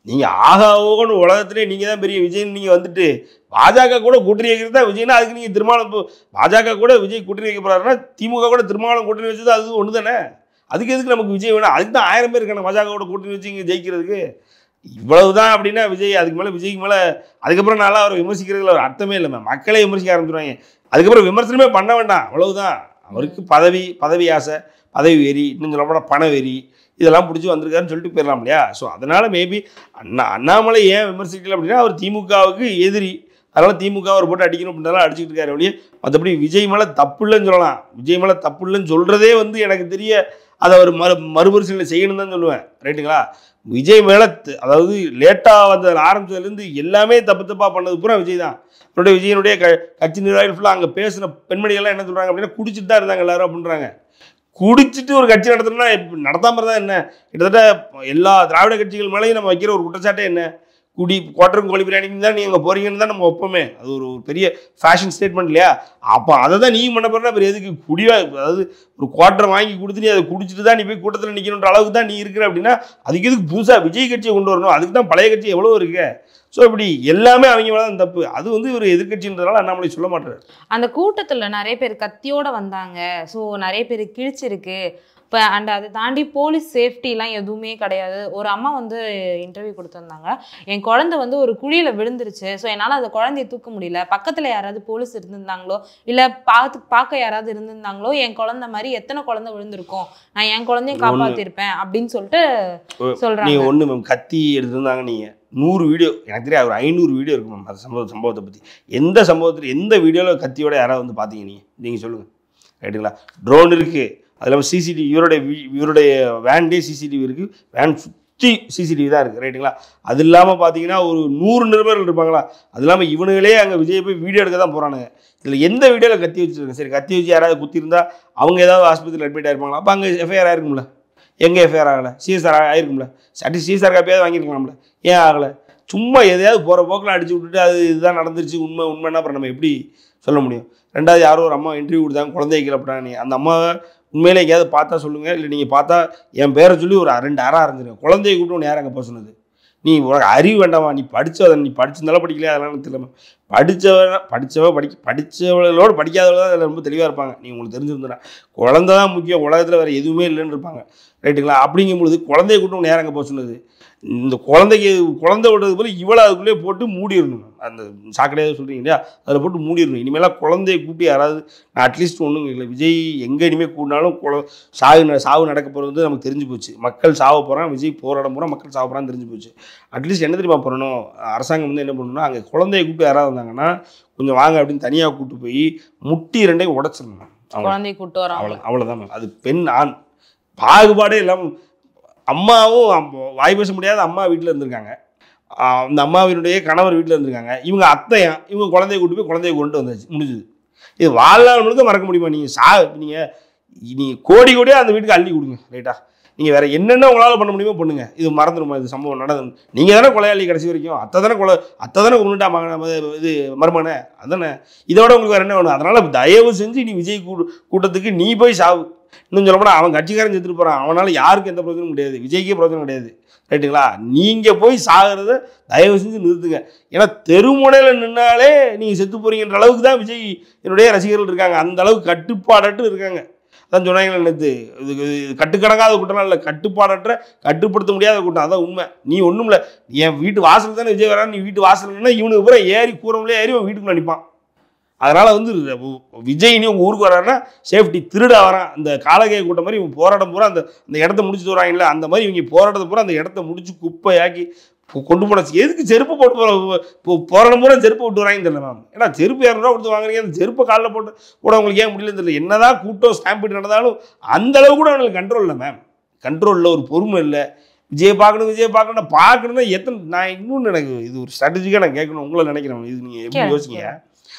நீங்கள் ஆகாவோன்னு உலகத்திலே நீங்கள் தான் பெரிய விஜய்னு நீங்கள் வந்துட்டு பாஜக கூட கூட்டணி வைக்கிறது தான் விஜய்னா, அதுக்கு நீங்கள் திருமாவளம் பாஜக கூட விஜய் கூட்டணி வைக்க போகிறாருன்னா திமுக கூட திருமாவளம் கூட்டணி வச்சது அது ஒன்று தானே. அதுக்கு எதுக்கு நமக்கு விஜய் வேணும்? அதுக்கு தான் 1000 பேர் இருக்காங்க பாஜக கூட கூட்டணி வச்சு இங்கே ஜெயிக்கிறதுக்கு. இவ்வளவு தான் அப்படின்னா விஜய் அதுக்கு மேலே விஜய்க்கு மேலே அதுக்கப்புறம் நல்லா அவரை விமர்சிக்கிறதுல ஒரு அர்த்தமே இல்லை மேம். மக்களே விமர்சிக்க ஆரம்பிச்சுருவாங்க. அதுக்கப்புறம் விமர்சனமே பண்ண வேண்டாம், அவ்வளவுதான். அவருக்கு பதவி ஆசை, பதவி வெறி, இன்னும் சொல்லப்போனால் பண வெறி, இதெல்லாம் பிடிச்சி வந்திருக்காருன்னு சொல்லிட்டு போயிடலாம் இல்லையா? ஸோ அதனால் மேபி அண்ணாமலை ஏன் விமர்சிக்கல அப்படின்னா அவர் திமுகவுக்கு எதிரி, அதனால் திமுக அவர் போட்டு அடிக்கணும் அப்படின்றலாம் அடிச்சுட்டு இருக்காரு அப்படியே. மற்றபடி விஜய் மேலே தப்பு இல்லைன்னு சொல்லலாம். விஜய் மேலே தப்பு இல்லைன்னு சொல்கிறதே வந்து எனக்கு தெரிய அதை அவர் மறுபரிசீலனை செய்யணும் தான் சொல்லுவேன், ரைட்டுங்களா? விஜய் மேலே அதாவது லேட்டாக வந்த ஆரம்பிச்சதுலேருந்து எல்லாமே தப்பாக பண்ணது பூரா விஜய் தான். அவருடைய விஜயனுடைய கட்சி நிர்வாகிகள் ஃபுல்லாக அங்கே பேசின பெண்மணிகள்லாம் என்ன சொல்கிறாங்க அப்படின்னா குடிச்சிட்டு தான் இருந்தாங்க எல்லாரும் அப்படின்றாங்க. குடிச்சிட்டு ஒரு கட்சி நடத்தணும்னா நடத்தாமல் தான் என்ன? கிட்டத்தட்ட எல்லா திராவிட கட்சிகள் மேலேயும் நம்ம வைக்கிற ஒரு குற்றச்சாட்டே என்ன? குவார்டரும் கோழி பிரியாணிக்கு தான் நீ அங்கே போறீங்கன்னு தான் நம்ம ஒப்பமே. அது ஒரு பெரிய ஃபேஷன் ஸ்டேட்மெண்ட் இல்லையா? அப்போ அதை தான் நீ பண்ண போறா. அப்புறம் எதுக்கு குடிவா, அதாவது ஒரு குவார்டர் வாங்கி கொடுத்து நீ அதை குடிச்சிட்டு தான் நீ போய் கூட்டத்தில் நிற்கணுன்ற அளவுக்கு தான் நீ இருக்கிற அப்படின்னா அதுக்கு எதுக்கு புதுசாக விஜய் கட்சியை கொண்டு வரணும்? அதுக்கு தான் பழைய கட்சி எவ்வளோ இருக்கு. ஸோ இப்படி எல்லாமே அவங்க மேலே தான் தப்பு. அது வந்து ஒரு எதிர்கட்சின்றதுனால அண்ணாமலை சொல்ல மாட்டாரு. அந்த கூட்டத்தில் நிறைய பேர் கத்தியோட வந்தாங்க. ஸோ நிறைய பேர் கிழிச்சிருக்கு. இப்போ அண்ட் அதை தாண்டி போலீஸ் சேஃப்டிலாம் எதுவுமே கிடையாது. ஒரு அம்மா வந்து இன்டர்வியூ கொடுத்துருந்தாங்க. என் குழந்தை வந்து ஒரு குழியில் விழுந்துருச்சு. ஸோ என்னால் அந்த குழந்தைய தூக்க முடியல. பக்கத்தில் யாராவது போலீஸ் இருந்திருந்தாங்களோ இல்லை பார்க்க யாராவது இருந்திருந்தாங்களோ என் குழந்தை மாதிரி எத்தனை குழந்தை விழுந்திருக்கும், நான் என் குழந்தையும் காப்பாற்றிருப்பேன் அப்படின்னு சொல்லிட்டு சொல்கிறாங்க. நீங்கள் ஒன்று மேம் கத்தி எடுத்திருந்தாங்க. நீங்கள் 100 வீடியோ எனக்கு தெரியாது, ஒரு 500 வீடியோ இருக்கும் மேம். அந்த சம்பவத்தை பற்றி எந்த சம்பவத்தில் எந்த வீடியோவில் கத்தியோட யாராவது வந்து பார்த்தீங்க நீங்கள் சொல்லுங்கள். ரைட்டுங்களா? ட்ரோன் இருக்குது, அது இல்லாமல் சிசிடிவி, இவருடைய வேன்டே சிசிடிவி இருக்குது, வேன் சுற்றி சிசிடிவி தான் இருக்குது. ரைட்டுங்களா? அது இல்லாமல் பார்த்தீங்கன்னா ஒரு 100 நிருபர்கள் இருப்பாங்களா? அது இல்லாமல் இவனுங்களே அங்கே விஜய் போய் வீடியோ எடுக்க தான் போகிறானுங்க. இதில் எந்த வீடியோவில் கத்தி வச்சுருக்கேன்? சரி, கத்தி வச்சு யாராவது குத்திருந்தா அவங்க ஏதாவது ஆஸ்பத்திரியில் அட்மிட் ஆகிருப்பாங்களா? அப்போ அங்கே எஃப்ஐஆர் ஆகிருக்கும்ல. எங்கே எஃப்ஐஆர் ஆகலை? சிஎஸ்ஆர் ஆகிருக்கும்ல. சிஎஸ்ஆர் காப்பியாவது வாங்கியிருக்கலாம்ல. ஏன் ஆகலை? சும்மா எதையாவது போகிற போக்கில் அடிச்சு விட்டுட்டு அது இதுதான் நடந்துருச்சு உண்மைன்னா அப்புறம் நம்ம எப்படி சொல்ல முடியும்? ரெண்டாவது யாரோ ஒரு அம்மா இன்டர்வியூ கொடுத்தாங்க, குழந்தைய கிளப்பிட்டாங்க. நீ அந்த அம்மாவை உண்மையிலே எங்கேயாவது பார்த்தா சொல்லுங்கள். இல்லை நீங்கள் பார்த்தா என் பேரை சொல்லி ஒரு 2 அரை அரைஞ்சிருங்க. குழந்தைய கூப்பிட்டு ஒன்று யார் அங்கே போக சொன்னது? நீ உனக்கு அறிவு வேண்டாமா? நீ படிச்சிருந்தாலும் படிக்கலையா அதெல்லாம் தெரியல. படித்தவளோடு படிக்காதவளோ தான் அதில் ரொம்ப தெளிவாக இருப்பாங்க. நீ உங்களுக்கு தெரிஞ்சிருந்தா குழந்தை தான் முக்கியம், உலகத்தில் வேறு எதுவுமே இல்லைன்னு இருப்பாங்க. ரைட்டுங்களா? அப்படிங்கும்பொழுது குழந்தைய கூப்பிட்டு ஒன்று யார் அங்கே போக சொன்னது? இந்த குழந்தை விடுறது போல இவ்வளோ அதுக்குள்ளே போட்டு மூடிடணும். அந்த சாக்கடையாக சொல்கிறீங்க இல்லையா, அதில் போட்டு மூடிடணும். இனிமேலாம் குழந்தைய கூட்டி யாராவது, நான் அட்லீஸ்ட் ஒன்றும் இல்லை, விஜய் எங்கே இனிமேல் கூட்டினாலும் சாவு நடக்க போகிறது வந்து நமக்கு தெரிஞ்சு போச்சு. மக்கள் சாவ போகிறான், விஜய் போராட போகிறான், மக்கள் சாவ போகிறான்னு தெரிஞ்சு போச்சு. அட்லீஸ்ட் என்ன தெரியுமா பண்ணணும்? அரசாங்கம் வந்து என்ன பண்ணணும்னா, அங்கே குழந்தைய கூப்பிட்டு யாராவது வந்தாங்கன்னா கொஞ்சம் வாங்க அப்படின்னு தனியாக கூப்பிட்டு போய் முட்டி 2 உடச்சிடணும். குழந்தைய கூப்பிட்டு வராங்க. அவ்வளோதான் மேம். அது பெண் ஆண் பாகுபாடே இல்லாமல் அம்மாவும் வாய் பேச முடியாத அம்மா வீட்டில் இருந்திருக்காங்க, அந்த அம்மாவினுடைய கணவர் வீட்டில் இருந்திருக்காங்க, இவங்க அத்தையும் இவங்க குழந்தைய கூட்டு போய் குழந்தைய கொண்டு வந்தாச்சு, முடிஞ்சுது. இது வாழ்நாள் முழுக்க மறக்க முடியுமா? நீங்கள் கோடியாக அந்த வீட்டுக்கு அள்ளி கொடுங்க. ரைட்டா? நீங்கள் வேறு என்னென்ன உங்களால் பண்ண முடியுமோ பண்ணுங்கள். இது மறந்துடுமா? இது சம்பவம் நடந்து நீங்கள் தானே கொலையாளி கடைசி வரைக்கும். அத்தை தானே கொண்டுட்டாங்க இது மருமகனை, அதானே. இதோட உங்களுக்கு வேறு என்ன வேணும்? அதனால் தயவு செஞ்சு நீ விஜய் கூட்டத்துக்கு நீ போய் சாவு. இன்னும் சொல்ல போனால் அவன் கட்சிக்காரன் செத்துட்டு போகிறான், அவனால் யாருக்கும் எந்த பிரச்சனையும் கிடையாது, விஜய்க்கே பிரச்சனை கிடையாது. ரைட்டுங்களா? நீங்கள் போய் சாகிறத தயவு செஞ்சு நிறுத்துங்க. ஏன்னா தெருமுனையில் நின்னாலே நீங்கள் செத்து போகிறீங்கன்ற அளவுக்கு தான் விஜய் என்னுடைய ரசிகர்கள் இருக்காங்க. அந்த அளவுக்கு கட்டுப்பாடற்று இருக்காங்க. அதான் சொன்னாங்க நேற்று, இது கட்டுக்கடங்காத கூட்டம்லாம் இல்லை, கட்டுப்பாடற்ற கட்டுப்படுத்த முடியாத கூட்டம். அதான் உண்மை. நீ ஒன்றும் இல்லை, என் வீட்டு வாசல் தானே விஜய் வரான், நீ வீட்டு வாசல்னா இவனுக்கு பூரா ஏறி கூறவுலே ஏறி அவன் வீட்டுக்குள்ள நிற்பான். அதனால் வந்து விஜய் நீ உங்கள் ஊருக்கு வரான்னா சேஃப்டி திருட வரான். அந்த காலகை கூட்டம் மாதிரி இவங்க போராட்டம் பூரா அந்த இடத்த முடிச்சுட்டு வராங்கல்ல, அந்த மாதிரி இவங்க போராட்டத்தை பூரா அந்த இடத்த முடிச்சு குப்பையாக்கி கொண்டு போன. எதுக்கு செருப்பு போட்டு போராட்டம் பூரா செருப்பு விட்டு வராங்கன்னு தெரியல மேம். ஏன்னா செருப்பு 200 ரூபா கொடுத்து வாங்குறீங்க, அந்த செருப்பை காலில் போட்டு கூட உங்களுக்கு ஏன் முடியலன்னு தெரியல. என்னதான் கூட்டம் ஸ்டாம்பிட் நடந்தாலும் அந்த அளவு கூட அவங்களுக்கு கண்ட்ரோல் இல்லை மேம். கண்ட்ரோல் இல்லை, ஒரு பொறுமை இல்லை. விஜய் பார்க்கணுன்னா எத்தனை, நான் இன்னொன்று எனக்கு இது ஒரு ஸ்ட்ராட்டஜிக்காக நான் கேட்கணும் உங்களை நினைக்கிறேன். இது நீங்கள் எப்படி யோசிங்க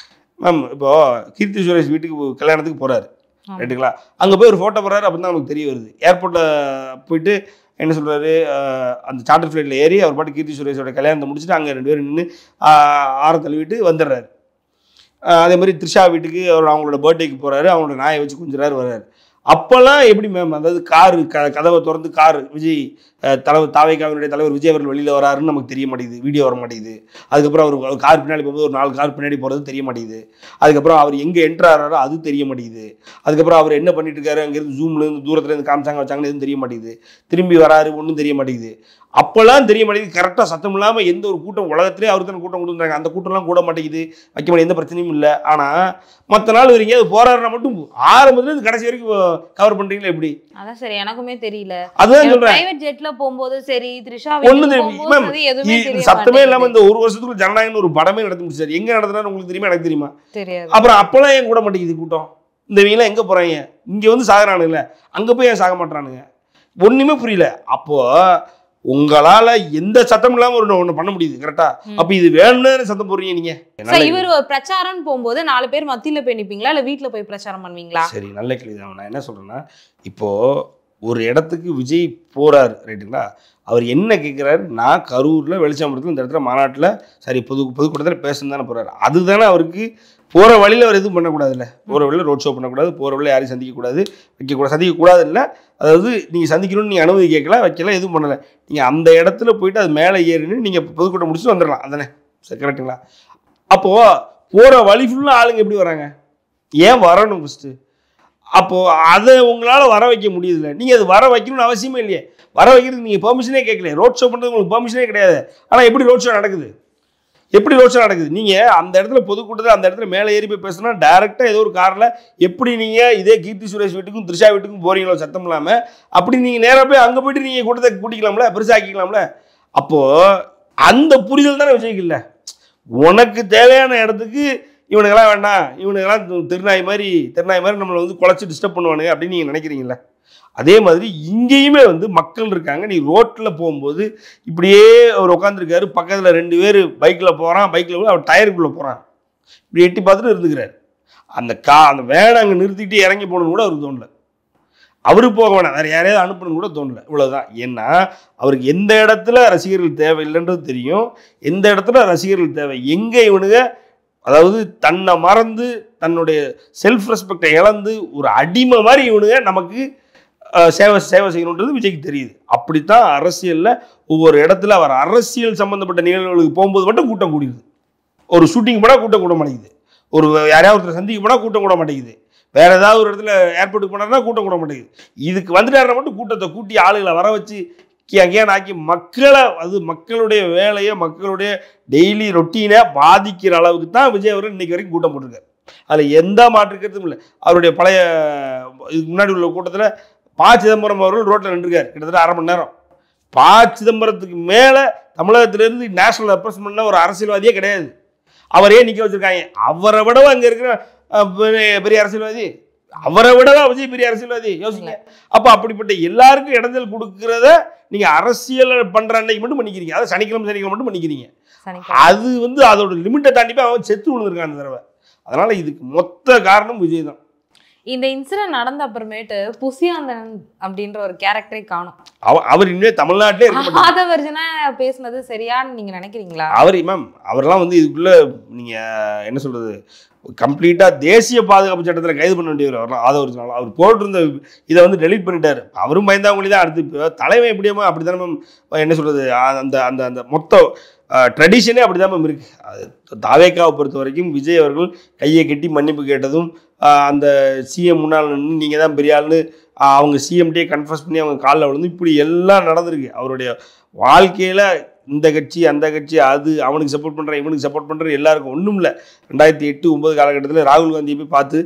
மேம்? இப்போது கீர்த்தி சுரேஷ் வீட்டுக்கு கல்யாணத்துக்கு போகிறாரு, ரைட்டுங்களா? அங்கே போய் ஒரு ஃபோட்டோ போடுறாரு, அப்போ தான் நமக்கு தெரிய வருது. ஏர்போர்ட்டில் போயிட்டு என்ன சொல்கிறாரு, அந்த சார்ட்டர் ஃப்ளைட்டில் ஏறி அவர் பாட்டு கீர்த்தி சுரேஷோட கல்யாணத்தை முடிச்சுட்டு அங்கே 2 பேரும் நின்று ஆரம் தள்ளிவிட்டு வந்துடுறாரு. அதே மாதிரி த்ரிஷா வீட்டுக்கு அவர் அவங்களோட பர்த்டேக்கு போகிறாரு, அவங்களோட நாயை வச்சு கொஞ்சிறாரு வர்றாரு. அப்போல்லாம் எப்படி மேம்? அதாவது கதவை திறந்து விஜய் தாவேகாவினுடைய தலைவர் விஜய் அவர்கள் வெளியில் வராருன்னு நமக்கு தெரிய மாட்டேங்குது, வீடியோ வர மாட்டேங்குது. அதுக்கப்புறம் அவர் கார் பின்னாடி போகும்போது ஒரு 4 கார் பின்னாடி போகிறது தெரிய மாட்டேங்குது. அதுக்கப்புறம் அவர் எங்கே என்ட்ரு ஆகிறாரோ அது தெரிய மாட்டேங்குது. அதுக்கப்புறம் அவர் என்ன பண்ணிட்டு இருக்காரு, அங்கேருந்து ஜூம்லேருந்து தூரத்துலேருந்து காமிச்சாங்க வச்சாங்கன்னு எதுவும் தெரிய மாட்டேங்குது. திரும்பி வராரு, ஒன்றும் தெரிய மாட்டேங்குது. அப்போல்லாம் தெரிய மாட்டேங்குது. கரெக்டாக சத்தம் இல்லாமல் எந்த ஒரு கூட்டம் உலகத்திலே அவர் தானே கூட்டம் கொடுத்துருந்தாங்க, அந்த கூட்டம்லாம் கூட மாட்டேங்குது, வைக்க மாட்டேங்குது, எந்த பிரச்சனையும் இல்லை. ஆனால் மற்ற நாள் வரீங்க அது போராடுறா மட்டும் ஆரம்பத்துலேருந்து கடைசி வரைக்கும் கவர் பண்ணுறீங்களா எப்படி? அதான் சரி, எனக்குமே தெரியல. அதுதான் சொல்கிறேன். பிரைவேட் ஜெட்ல போகும்போது சரி, சத்தமே இல்லாமல் இந்த 1 வருஷத்துக்குள்ள ஜனநாயகம்னு ஒரு படமே நடத்தி முடிச்சாரு. எங்கே நடத்தினாரு உங்களுக்கு தெரியுமா? எனக்கு தெரியுமா? தெரியாது. அப்புறம் அப்போல்லாம் ஏன் கூட மாட்டேங்குது கூட்டம்? இந்த வீங்களாம் எங்கே போகிறாங்க? இங்கே வந்து சாகுறானுங்களே, அங்கே போய் ஏன் சாக மாட்டானுங்க? ஒன்றுமே புரியல. அப்போது உங்களால எந்த சத்தம் இல்லாம ஒண்ணு பண்ண முடியுது, கரெக்டா? அப்ப இது வேணும்னு சத்தம் போடுறீங்க நீங்க. இவர் பிரச்சாரம் போகும்போது 4 பேர் மத்தியில போய் நிப்பீங்களா, இல்ல வீட்டுல போய் பிரச்சாரம் பண்ணுவீங்களா? சரி, நல்ல கேள்வி தான். நான் என்ன சொல்றேன்னா, இப்போ ஒரு இடத்துக்கு விஜய் போகிறார் ரைட்டுங்களா, அவர் என்ன கேட்குறாரு, நான் கரூரில் வெளிச்சம்பரத்தில் இந்த இடத்துல மாநாட்டில் சரி பொதுக்கூட்டத்தில் பேசணும் தானே போகிறாரு. அதுதானே அவருக்கு போகிற வழியில் அவர் எதுவும் பண்ணக்கூடாதுல்ல, போகிற வழியில் ரோட் ஷோ பண்ணக்கூடாது, போகிற வழியில் யாரையும் சந்திக்கக்கூடாது, சந்திக்கக்கூடாது இல்லை, அதாவது நீங்கள் சந்திக்கணும்னு நீங்கள் அனுமதி கேட்கல, வைக்கல, எதுவும் பண்ணலை. நீங்கள் அந்த இடத்துல போயிட்டு அது மேலே ஏறினு நீங்கள் பொதுக்கூட்டம் முடிச்சுட்டு வந்துடலாம், அதானே சரி கரெக்டுங்களா. அப்போது போகிற வழி ஃபுல்லாக ஆளுங்க எப்படி வராங்க, ஏன் வரணும் ஃபஸ்ட்டு? அப்போது அதை உங்களால் வர வைக்க முடியுதுல்ல, நீங்கள் அது வர வைக்கணும்னு அவசியமே இல்லையே. வர வைக்கிறதுக்கு நீங்கள் பெர்மிஷனே கேட்கல, ரோட் ஷோ பண்ணுறது உங்களுக்கு பெர்மிஷனே கிடையாது. ஆனால் எப்படி ரோட் ஷோ நடக்குது, எப்படி ரோட் ஷோ நடக்குது? நீங்கள் அந்த இடத்துல பொதுக்கூட்டத்தில் அந்த இடத்துல மேலே ஏறி போய் பேசுனா டேரெக்டாக ஏதோ ஒரு காரில் எப்படி நீங்கள் இதே கீர்த்தி சுரேஷ் வீட்டுக்கும் த்ரிஷா வீட்டுக்கும் போகிறீங்களோ சத்தம் இல்லாமல், அப்படி நீங்கள் நேராக போய் அங்கே போய்ட்டு நீங்கள் கூட்டத்தை கூட்டிக்கலாம்ல, பெருசாக்கிக்கலாம்ல. அப்போது அந்த புரிதல் தானே விஜய்க்கு இல்லை. உனக்கு தேவையான இடத்துக்கு இவனுங்கெல்லாம் வேண்டாம், இவனுங்கெல்லாம் திருநாய் மாதிரி நம்மளை வந்து குலைச்சி டிஸ்டர்ப் பண்ணுவானுங்க அப்படின்னு நீங்கள் நினைக்கிறீங்கள. அதே மாதிரி இங்கேயுமே வந்து மக்கள் இருக்காங்க. நீ ரோட்டில் போகும்போது இப்படியே அவர் உட்காந்துருக்காரு, பக்கத்தில் 2 பேர் பைக்கில் போகிறான், பைக்கில் போய் அவர் டயருக்குள்ளே போகிறான், இப்படி எட்டி பார்த்துட்டு இருந்துக்கிறார். அந்த வேனை அங்கே நிறுத்திட்டு இறங்கி போகணுன்னு கூட அவருக்கு தோணலை. அவரு போக வேணாம், வேறு யாரையாவது அனுப்பணும்னு கூட தோணலை. இவ்வளோதான். ஏன்னா அவருக்கு எந்த இடத்துல ரசிகர்கள் தேவையில்லைன்றது தெரியும், எந்த இடத்துல ரசிகர்கள் தேவை. எங்கே இவனுங்க அதாவது தன்னை மறந்து தன்னுடைய செல்ஃப் ரெஸ்பெக்டை இழந்து ஒரு அடிமை மாதிரி இவனுங்க நமக்கு சேவை செய்யணுன்றது விஜய்க்கு தெரியுது. அப்படித்தான் அரசியலில் ஒவ்வொரு இடத்துல அவர் அரசியல் சம்மந்தப்பட்ட நிகழ்வுகளுக்கு போகும்போது மட்டும் கூட்டம் கூடிடுது. ஒரு ஷூட்டிங் போனால் கூட்டம் கூட மாட்டேங்குது, ஒரு யாரையாவது ஒருத்தர் சந்திக்க போனால் கூட்டம் கூட மாட்டேங்குது, வேறு ஏதாவது ஒரு இடத்துல ஏர்போர்ட்டுக்கு போனார்னா கூட்டம் கூட மாட்டேங்குது. இதுக்கு வந்துட்டாருன்னா மட்டும் கூட்டத்தை கூட்டி ஆளுகளை வர வச்சு ஆக்கி மக்களை, அது மக்களுடைய வேலையை, மக்களுடைய டெய்லி ரொட்டீனை பாதிக்கிற அளவுக்கு தான் விஜய் அவர்கள் இன்றைக்கி வரைக்கும் கூட்டம் போட்டிருக்காரு. அதில் எந்த மாற்றுக்கிறதும் இல்லை. அவருடைய பழைய இதுக்கு முன்னாடி உள்ள கூட்டத்தில் ப. சிதம்பரம் அவர்கள் ரோட்டில் நின்றுருக்கார் கிட்டத்தட்ட 1/2 மணி நேரம். ப. சிதம்பரத்துக்கு மேலே தமிழகத்திலேருந்து நேஷனல் ரெப்ரசன்ட் பண்ண ஒரு அரசியல்வாதியே கிடையாது. அவரே நிற்க வச்சுருக்காங்க. அவரை விடவும் அங்கே இருக்கிற பெரிய அரசியல்வாதி, அவரை விடவும் விஜய் பெரிய அரசியல்வாதி, யோசிங்க. அப்போ அப்படிப்பட்ட எல்லாருக்கும் இடைஞ்சல் கொடுக்கறத நீங்கள் அரசியல் பண்ணுற அன்னைக்கு மட்டும் பண்ணிக்கிறீங்க, அதை சனிக்கிழமை மட்டும் பண்ணிக்கிறீங்க. அது வந்து அதோட லிமிட்டை தாண்டி போய் அவன் செத்து விழுந்திருக்கான் அந்த தடவை. அதனால இதுக்கு மொத்த காரணம் விஜய் தான். இந்த இன்சிடென்ட் நடந்த அப்புறமேட்டு புசியாந்தன் அப்படின்ற ஒரு கேரக்டரை காணும். அவர் இன்னும் தமிழ்நாட்டிலே பேசுனது சரியான்னு நீங்க நினைக்கிறீங்களா? அவர்லாம் வந்து இதுக்குள்ள நீங்க என்ன சொல்றது, கம்ப்ளீட்டாக தேசிய பாதுகாப்பு சட்டத்தில் கைது பண்ண வேண்டியவர். அவர்லாம் அவர் போட்டிருந்த இதை வந்து டெலீட் பண்ணிட்டார். அவரும் பயந்தாங்களே தான். அடுத்து இப்போ தலைமை எப்படியாமோ அப்படி தானே என்ன சொல்கிறது, அந்த அந்த அந்த மொத்த ட்ரெடிஷனே அப்படி தான் இருக்குது. அது தாவேக்காவை பொறுத்த வரைக்கும் விஜய் அவர்கள் கையை கட்டி மன்னிப்பு கேட்டதும், அந்த சிஎம் முன்னால் நின்று நீங்கள் தான் பெரிய ஆள்னு அவங்க சிஎம்டே கன்ஃபர்ஸ் பண்ணி அவங்க காலில் விழுந்து இப்படி எல்லாம் நடந்திருக்கு. அவருடைய வாழ்க்கையில் இந்த கட்சி அந்த கட்சி, அது அவனுக்கு சப்போர்ட் பண்ணுறேன் இவனுக்கு சப்போர்ட் பண்ணுறேன் எல்லாருக்கும் ஒன்றும் இல்லை. 2008-9 காலகட்டத்தில் ராகுல் காந்தியை போய் பார்த்து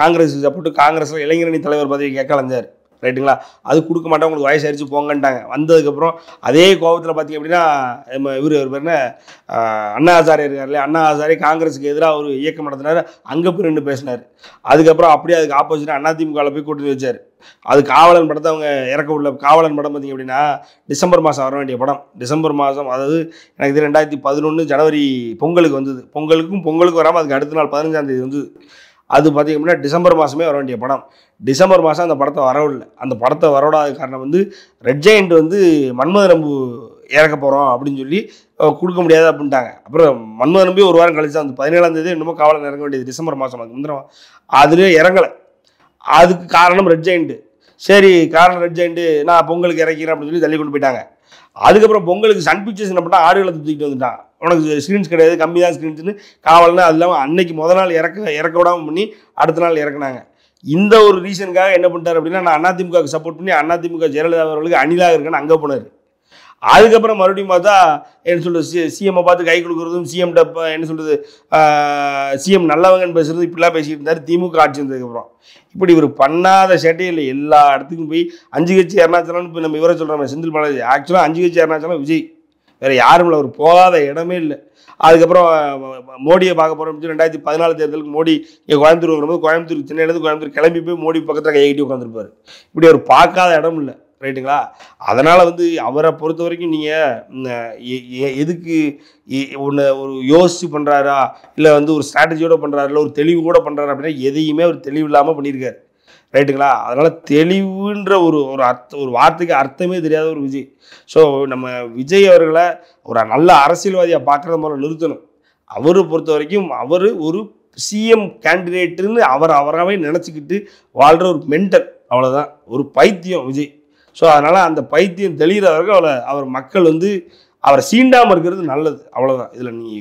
காங்கிரஸுக்கு சப்போர்ட்டு, காங்கிரஸில் இளைஞரணி தலைவர் பதவி கேட்க அலைஞ்சார் ரைட்டுங்களா. அது கொடுக்க மாட்டேன், உங்களுக்கு வயசாயிருச்சு போங்கன்ட்டாங்க. வந்ததுக்கப்புறம் அதே கோபத்தில் பார்த்திங்க அப்படின்னா இவர் பேர் என்ன அண்ணா ஹசாரே இருக்கார் இல்லையா, அண்ணா ஹசாரே காங்கிரஸுக்கு எதிராக ஒரு இயக்கம் நடத்தினார், அங்கே போய் நின்று பேசினார். அதுக்கப்புறம் அப்படியே அதுக்கு ஆப்போசிட்டாக அதிமுகவில் போய் கூட்டணி வச்சார். அது காவலன் படத்தை அவங்க இறக்க உள்ள காவலன் படம் பார்த்திங்க அப்படின்னா டிசம்பர் மாதம் வர வேண்டிய படம், டிசம்பர் மாதம், அதாவது எனக்கு இது 2011 ஜனவரி பொங்கலுக்கு வந்தது. பொங்கலுக்கும் வராமல் அதுக்கு அடுத்த நாள் 15ஆம் தேதி வந்தது. அது பார்த்திங்க அப்படின்னா டிசம்பர் மாதமே வர வேண்டிய படம். டிசம்பர் மாதம் அந்த படத்தை வரவில்லை. அந்த படத்தை வரவிடாத காரணம் வந்து ரெட் ஜெயண்ட் வந்து மன்மத நம்பு இறக்க போகிறோம் அப்படின்னு சொல்லி கொடுக்க முடியாது அப்படின்ட்டாங்க. அப்புறம் மன்மத நம்பி ஒரு வாரம் கழிச்சு அந்த 17ஆம் தேதி இன்னமும் காவலன் இறங்க வேண்டியது டிசம்பர் மாதம், அதுக்கு முந்திரம் அதுலேயே இறங்கலை. அதுக்கு காரணம் ரெட் ஜெயண்ட்டு. சரி, காரணம் ரெட் ஜெயண்ட்டு, நான் பொங்கலுக்கு இறக்கிறேன் அப்படின்னு சொல்லி தள்ளி கொண்டு போயிட்டாங்க. அதுக்கப்புறம் பொங்கலுக்கு சன் பிக்சர்ஸ் என்ன பண்ணால் ஆடுகளை தூக்கிட்டு வந்துட்டான், உனக்கு ஸ்க்ரீன்ஸ் கிடையாது, கம்மி தான் ஸ்க்ரீன்ஸ்னு காவல்னா. அது இல்லாமல் அன்னைக்கு முதல் நாள் இறக்க விடாமல் பண்ணி அடுத்த நாள் இறக்குனாங்க. இந்த ஒரு ரீசனுக்காக என்ன பண்ணிட்டார் அப்படின்னா, நான் அதிமுகவுக்கு சப்போர்ட் பண்ணி அதிமுக ஜெயலலிதா அவர்களுக்கு அணிலாக இருக்கேன்னு அங்கே போனார். அதுக்கப்புறம் மறுபடியும் பார்த்தா என்ன சொல்கிறது, சிஎம்மை பார்த்து கை கொடுக்குறதும், சிஎம்கிட்ட என்ன சொல்கிறது, சிஎம் நல்லவங்கன்னு பேசுகிறது, இப்படிலாம் பேசிக்கிட்டு இருந்தார் திமுக ஆட்சி வந்ததுக்கப்புறம். இப்படி இவர் பண்ணாத சேட்டையில் எல்லா இடத்துக்கும் போய் 5 கட்சி அருணாச்சலம்னு இப்போ நம்ம இவரை சொல்கிறோம் செந்தில் பாலாஜி, ஆக்சுவலாக 5 கட்சி அருணாச்சலம் விஜய், வேறு யாரும் இல்லை, அவர் போகாத இடமே இல்லை. அதுக்கப்புறம் மோடியை பார்க்க போகிறோம் 2014 தேர்தலுக்கு மோடி இங்கே கோயம்புத்தூர் வரும்போது சென்னையிலேருந்து கோயம்புத்தூர் கிளம்பி போய் மோடி பக்கத்தில் கையை கட்டி உட்காந்துருப்பார். இப்படி அவர் பார்க்காத இடம் இல்லை ரைட்டுங்களா. அதனால் வந்து அவரை பொறுத்த வரைக்கும் நீங்கள் எதுக்கு ஒன்று ஒரு யோசிச்சு பண்ணுறாரா, இல்லை வந்து ஒரு ஸ்ட்ராட்டஜியோடு பண்ணுறாரு, இல்லை ஒரு தெளிவு கூட பண்ணுறாரு அப்படின்னா எதையுமே அவர் தெளிவு இல்லாமல் பண்ணியிருக்காரு ரைட்டுங்களா? அதனால் தெளிவுன்ற ஒரு வார்த்தைக்கு அர்த்தமே தெரியாத ஒரு விஜய். ஸோ நம்ம விஜய் அவர்களை ஒரு நல்ல அரசியல்வாதியாக பார்க்குறத முதல்ல நிறுத்தணும். அவரை பொறுத்த வரைக்கும் அவர் ஒரு சிஎம் கேண்டிடேட்டுன்னு அவராகவே நினச்சிக்கிட்டு வாழ்கிற ஒரு மென்டல், அவ்வளோதான். ஒரு பைத்தியம் விஜய். ஸோ அதனால் அந்த பைத்தியம் தெளிகிறவர்கள் அவர் மக்கள் அவரை சீண்டாமல் இருக்கிறது நல்லது, அவ்வளோதான். இதில் நீ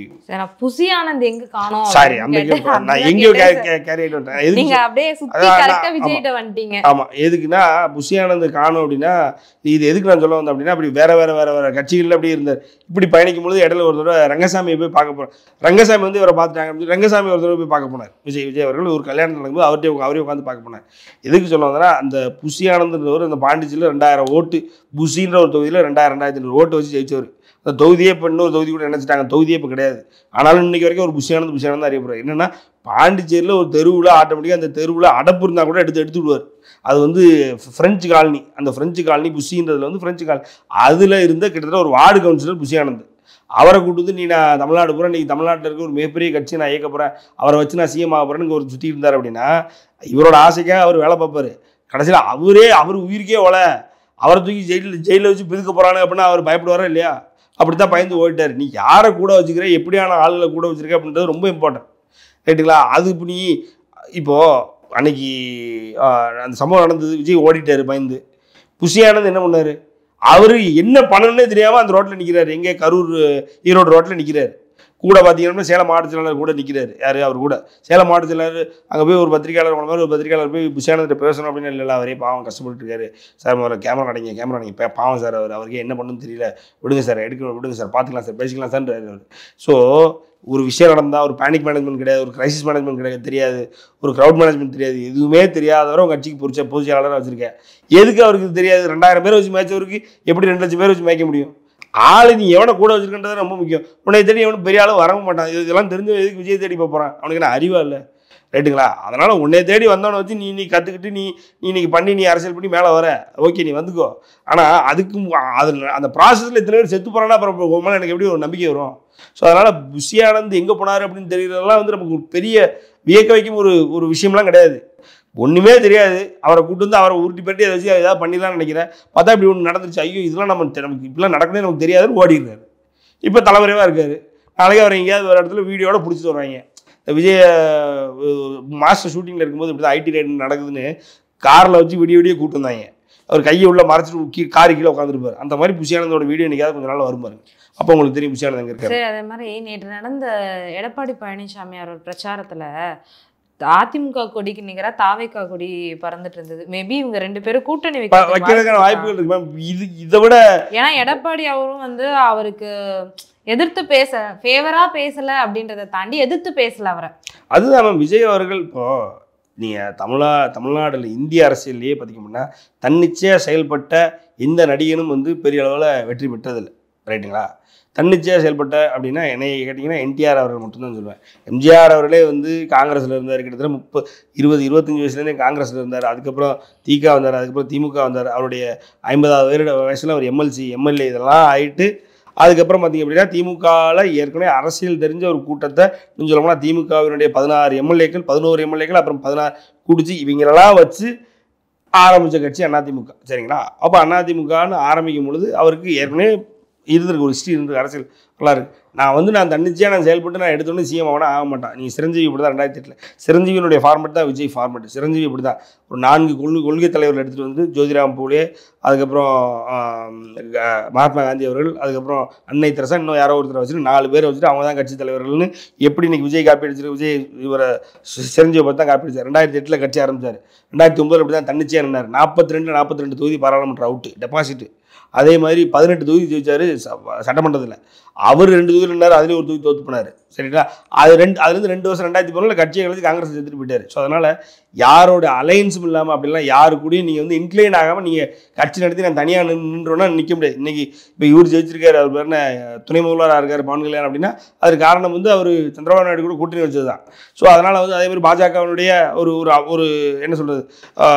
புசி ஆனந்த் எங்க காணோம்? சாரி, அந்த நான் எங்கேயோ கேரி ஆகிட்டு வந்துட்டேன். நீங்க அப்படியே சுத்தி கரெக்டா விஜய்கிட்ட வந்துட்டீங்க. ஆமாம், எதுக்குன்னா புசி ஆனந்த் காணோம் அப்படின்னா இது எதுக்கு நான் சொல்ல வந்தேன் அப்படின்னா, அப்படி வேற கட்சிகளில் அப்படி இருந்தார். இப்படி பயணிக்கும் பொழுது இடையில ஒரு தடவை ரங்கசாமியை போய் பார்க்க போகிறோம். ரங்கசாமி இவரை பார்த்துட்டாங்க அப்படின்னு ரங்கசாமி ஒரு தடவை போய் பார்க்க போனார். விஜய் அவர்கள் ஒரு கல்யாணம் நடக்கும்போது அவரே உட்காந்து பார்க்க போனார். எதுக்கு சொல்ல வந்தேன்னா, அந்த புசி ஆனந்த்ன்றவர் அந்த பாண்டிச்சேரியில் 2000 ஓட்டு, புசின்ற ஒரு தொகுதியில் 2000 ஓட்டு வச்சு ஜெயிச்சவர். அந்த தொகுதியே இப்போ இன்னொரு தொகுதி கூட நினச்சிட்டாங்க, தொகுதியே இப்போ கிடையாது. ஆனாலும் இன்றைக்கி வரைக்கும் ஒரு புசி ஆனந்த் தான் அறியப்படுறாரு. என்னென்னா, பாண்டிச்சேரியில் ஒரு தெருவில் ஆட்டோமேட்டிக்காக அந்த தெருவில் அடப்பு இருந்தால் கூட எடுத்து விடுவார். அது ஃப்ரெஞ்சு காலனி, அந்த ஃப்ரெஞ்சு காலனி புசின்றதுல ஃப்ரெஞ்சு காலனி, அதில் இருந்த கிட்டத்தட்ட ஒரு வார்டு கவுன்சிலர் புசி ஆனந்த். அவரை கூட்டு நீ நான் தமிழ்நாடு போகிறேன், இன்றைக்கி தமிழ்நாட்டில் இருக்க ஒரு மிகப்பெரிய கட்சி நான் இயக்க போகிறேன், அவரை வச்சு நான் சிஎம் ஆக போகிறேன்னு ஒரு சுற்றி இருந்தார் அப்படின்னா, இவரோட ஆசைக்காக அவர் வேலை பார்ப்பார். கடைசியில் அவர் உயிருக்கே அவரை தூக்கி ஜெயிலில் வச்சு பிதுக்க போகிறானு அப்படின்னா அவர் பயப்படுவாரா இல்லையா? அப்படித்தான் பயந்து ஓடிட்டார். நீ யாரை கூட வச்சுக்கிற, எப்படியான ஆளுகளை கூட வச்சுருக்க அப்படின்றது ரொம்ப இம்பார்ட்டன்ட், ரைட்டுங்களா? அது இப்போ நீ இப்போது அன்னைக்கு அந்த சம்பவம் நடந்தது, விஜய் ஓடிட்டார் பயந்து. புசி ஆனந்த் என்ன பண்ணார்? அவர் என்ன பண்ணணுன்னே தெரியாமல் அந்த ரோட்டில் நிற்கிறார். எங்கே? கரூர் ஈரோடு ரோட்டில் நிற்கிறார். கூட பார்த்தீங்கன்னா சேலம் மாவட்ட செயலாளர் கூட நிற்கிறார். யார்? அவர் கூட சேலம் மாவட்ட செயலாளர். அங்கே போய் ஒரு பத்திரிகையாளர் மாதிரி ஒரு பத்திரிகையாளர் போய் புசி ஆனந்த்கிட்ட பேசணும் அப்படின்னு இல்லை, அவரே பாவம் கஷ்டப்பட்டு இருக்காரு சார், முதல்ல கேமரா அடைங்க பாவம் சார், அவருக்கு என்ன பண்ணணும்னு தெரியல, விடுங்க சார், விடுங்க சார், பார்த்துக்கலாம் சார், பேசிக்கலாம் சார். ஸோ ஒரு விஷயம் நடந்தால் ஒரு பேனிக் மேனேஜ்மெண்ட் கிடையாது, ஒரு கிரைசிஸ் மேனேஜ்மெண்ட் கிடையாது, தெரியாது, ஒரு க்ரௌட் மேனேஜ்மெண்ட் தெரியாது, எதுவுமே தெரியாதவரை உங்கள் கட்சிக்கு பொதுச் செயலாளராக வச்சுருக்கேன். எதுக்கு அவருக்கு தெரியாது? 2000 பேர் வச்சு மேய்ச்சவருக்கு எப்படி 2 லட்சம் பேர் வச்சு மேய்க்க முடியும்? ஆள் நீ எவனை கூட வச்சுருக்கன்றது ரொம்ப முக்கியம். உன்னை தேடி எவனும் பெரிய ஆளும் வரவும் மாட்டான். இதெல்லாம் தெரிஞ்ச எதுக்கு விஜய் தேடி போகிறான்? அவனுக்கு நான் அறிவா இல்லை, ரைட்டுங்களா? அதனால் உன்னை தேடி வந்தவனை வச்சு நீ கற்றுக்கிட்டு நீ இன்னைக்கு பண்ணி நீ அரசியல் பண்ணி மேலே வர, ஓகே, நீ வந்துக்கோ. ஆனால் அந்த ப்ராசஸில் இத்தனை பேர் செத்து போகிறான்னா அப்புறம் மேலே எனக்கு எப்படி ஒரு நம்பிக்கை வரும்? ஸோ அதனால் புசி ஆனந்த் எங்கே போனார் அப்படின்னு தெரியறதெல்லாம் நமக்கு ஒரு பெரிய வியக்க வைக்கும் ஒரு விஷயம்லாம் கிடையாது. ஒன்றுமே தெரியாது, அவரை கூட்டு அவரை உருட்டி பற்றி அதை வச்சு ஏதாவது பண்ணிடலாம்னு நினைக்கிறேன். பார்த்தா இப்படி ஒன்று நடந்துருச்சு, ஐயோ இதெல்லாம் நமக்கு இப்படிலாம் நடக்கணும்னு நமக்கு தெரியாதுன்னு ஓடிடுறாரு. இப்போ தலைவரைவாக இருக்கார். நாளைக்கு அவர் எங்கேயாவது ஒரு இடத்துல வீடியோட பிடிச்சிட்டு வருவாங்க. இந்த விஜய் மாஸ்டர் ஷூட்டிங்கில் இருக்கும்போது இப்படி தான் ஐடி ரைட் நடக்குதுன்னு காரில் வச்சு விடிய கூட்டு வந்தாங்க. அவர் கையை உள்ள மறைச்சிட்டு காரி கீழே உட்காந்துருப்பார். அந்த மாதிரி புசி ஆனந்தோட வீடியோ இன்னைக்காவது கொஞ்சம் நாள் வருமாரு. அப்போ உங்களுக்கு தெரியும் புசி ஆனந்த் எங்கே இருக்காரு. சரி, அதே மாதிரி நேற்று நடந்த எடப்பாடி பழனிசாமி அவரோட பிரச்சாரத்தில் அதிமுக கொடிக்கு நிகராக தாவேகா கொடி பறந்துட்டு இருந்தது. மேபி இவங்க 2 பேரும் கூட்டணி வைக்கிறதுக்கான வாய்ப்புகள் இருக்கு மேம். இதை விட ஏன்னா எடப்பாடி அவரும் அவருக்கு எதிர்த்து ஃபேவரா பேசல அப்படின்றத தாண்டி எதிர்த்து பேசல அவரை. அதுதான் மேம் விஜய் அவர்கள். இப்போ நீங்கள் தமிழ்நாடுல இந்திய அரசியல்லையே பார்த்தீங்கன்னா தன்னிச்சையாக செயல்பட்ட எந்த நடிகனும் பெரிய அளவில் வெற்றி பெற்றதில்லை, ரைட்டுங்களா? தன்னிச்சையாக செயல்பட்ட அப்படின்னா என்னை கேட்டிங்கன்னா என்டிஆர் அவர்கள் மட்டும்தான் சொல்லுவேன். எம்ஜிஆர் அவர்களே காங்கிரஸில் இருந்தார். கிட்டத்தட்ட 20-25 வயசுலேருந்தே காங்கிரஸில் இருந்தார். அதுக்கப்புறம் திக வந்தார், அதுக்கப்புறம் திமுக வந்தார். அவருடைய 50வது வயசில் அவர் எம்எல்ஏ இதெல்லாம் ஆகிட்டு அதுக்கப்புறம் பார்த்திங்க அப்படின்னா திமுகவில் ஏற்கனவே அரசியல் தெரிஞ்ச ஒரு கூட்டத்தை இன்னும் சொல்லப்போனால் திமுகவினுடைய 16 எம்எல்ஏக்கள் 11 எம்எல்ஏக்கள் அப்புறம் 16 கூடிச்சு இவங்களெல்லாம் வச்சு ஆரம்பித்த கட்சி அதிமுக, சரிங்களா? அப்போ அதிமுகன்னு ஆரம்பிக்கும் பொழுது அவருக்கு ஏற்கனவே இருந்திருக்கு, ஒரு ஹிஸ்ட்ரி இருந்திருக்கு, அரசியல் வரலாறு. நான் தன்னிச்சையாக செயல்பட்டு நான் எடுத்தோன்னே சிஎம் ஆக மாட்டான். நீ சிரஞ்சீவி இப்படி தான் 2008 சிரஞ்சீவியினுடைய ஃபார்மேட் தான் விஜய் ஃபார்மேட். சிரஞ்சீவி இப்படி தான் ஒரு 4 கொள்கை தலைவர்கள் எடுத்துகிட்டு ஜோதிராம் பூலே, அதுக்கப்புறம் மகாத்மா காந்தி அவர்கள், அதுக்கப்புறம் அன்னை தெரசா, இன்னும் யாரோ ஒருத்தரை வச்சுட்டு 4 பேரை வச்சுட்டு அவங்க தான் கட்சி தலைவர்கள்னு எப்படி இன்னைக்கு விஜய் காப்பி அடிச்சிருக்கு. விஜய் இவரை சிரஞ்சீவி பார்த்து தான் காப்பி அடிச்சார். 2008 கட்சி ஆரம்பித்தார். 2009 அப்படி தான் தன்னிச்சையாக இருந்தார். 42 தொகுதி பாராளுமன்ற அவுட்டு டெபாசிட்டு. அதே மாதிரி 18 தொகுதி ஜெயிச்சார் சட்டமன்றத்தில். அவர் 2 தொகுதியில் இருந்தார், அதுலேயும் ஒரு தொகுதி தோற்று போனார், சரிங்களா? அதுலேருந்து 2 வருஷம் 2011 கட்சியை கழிச்சு காங்கிரஸ் எடுத்துகிட்டு போயிட்டார். ஸோ அதனால் யாரோட அலையன்ஸும் இல்லாமல் அப்படிலாம் யாரு கூடயும் நீங்கள் இன்க்ளைன் ஆகாமல் நீங்கள் கட்சி நடத்தி நான் தனியாக நின்றோன்னா நிற்க முடியாது. இன்றைக்கி இப்போ இவர் ஜெயிச்சிருக்காரு, அவர் பேர் என்ன துணை முதல்வராக இருக்கார் பவன் கல்யாண் அப்படின்னா அதுக்கு காரணம் அவர் சந்திரபாபு நாயுடு கூட கூட்டணி வச்சது தான். ஸோ அதனால் அதே மாதிரி பாஜகவினுடைய ஒரு என்ன சொல்கிறது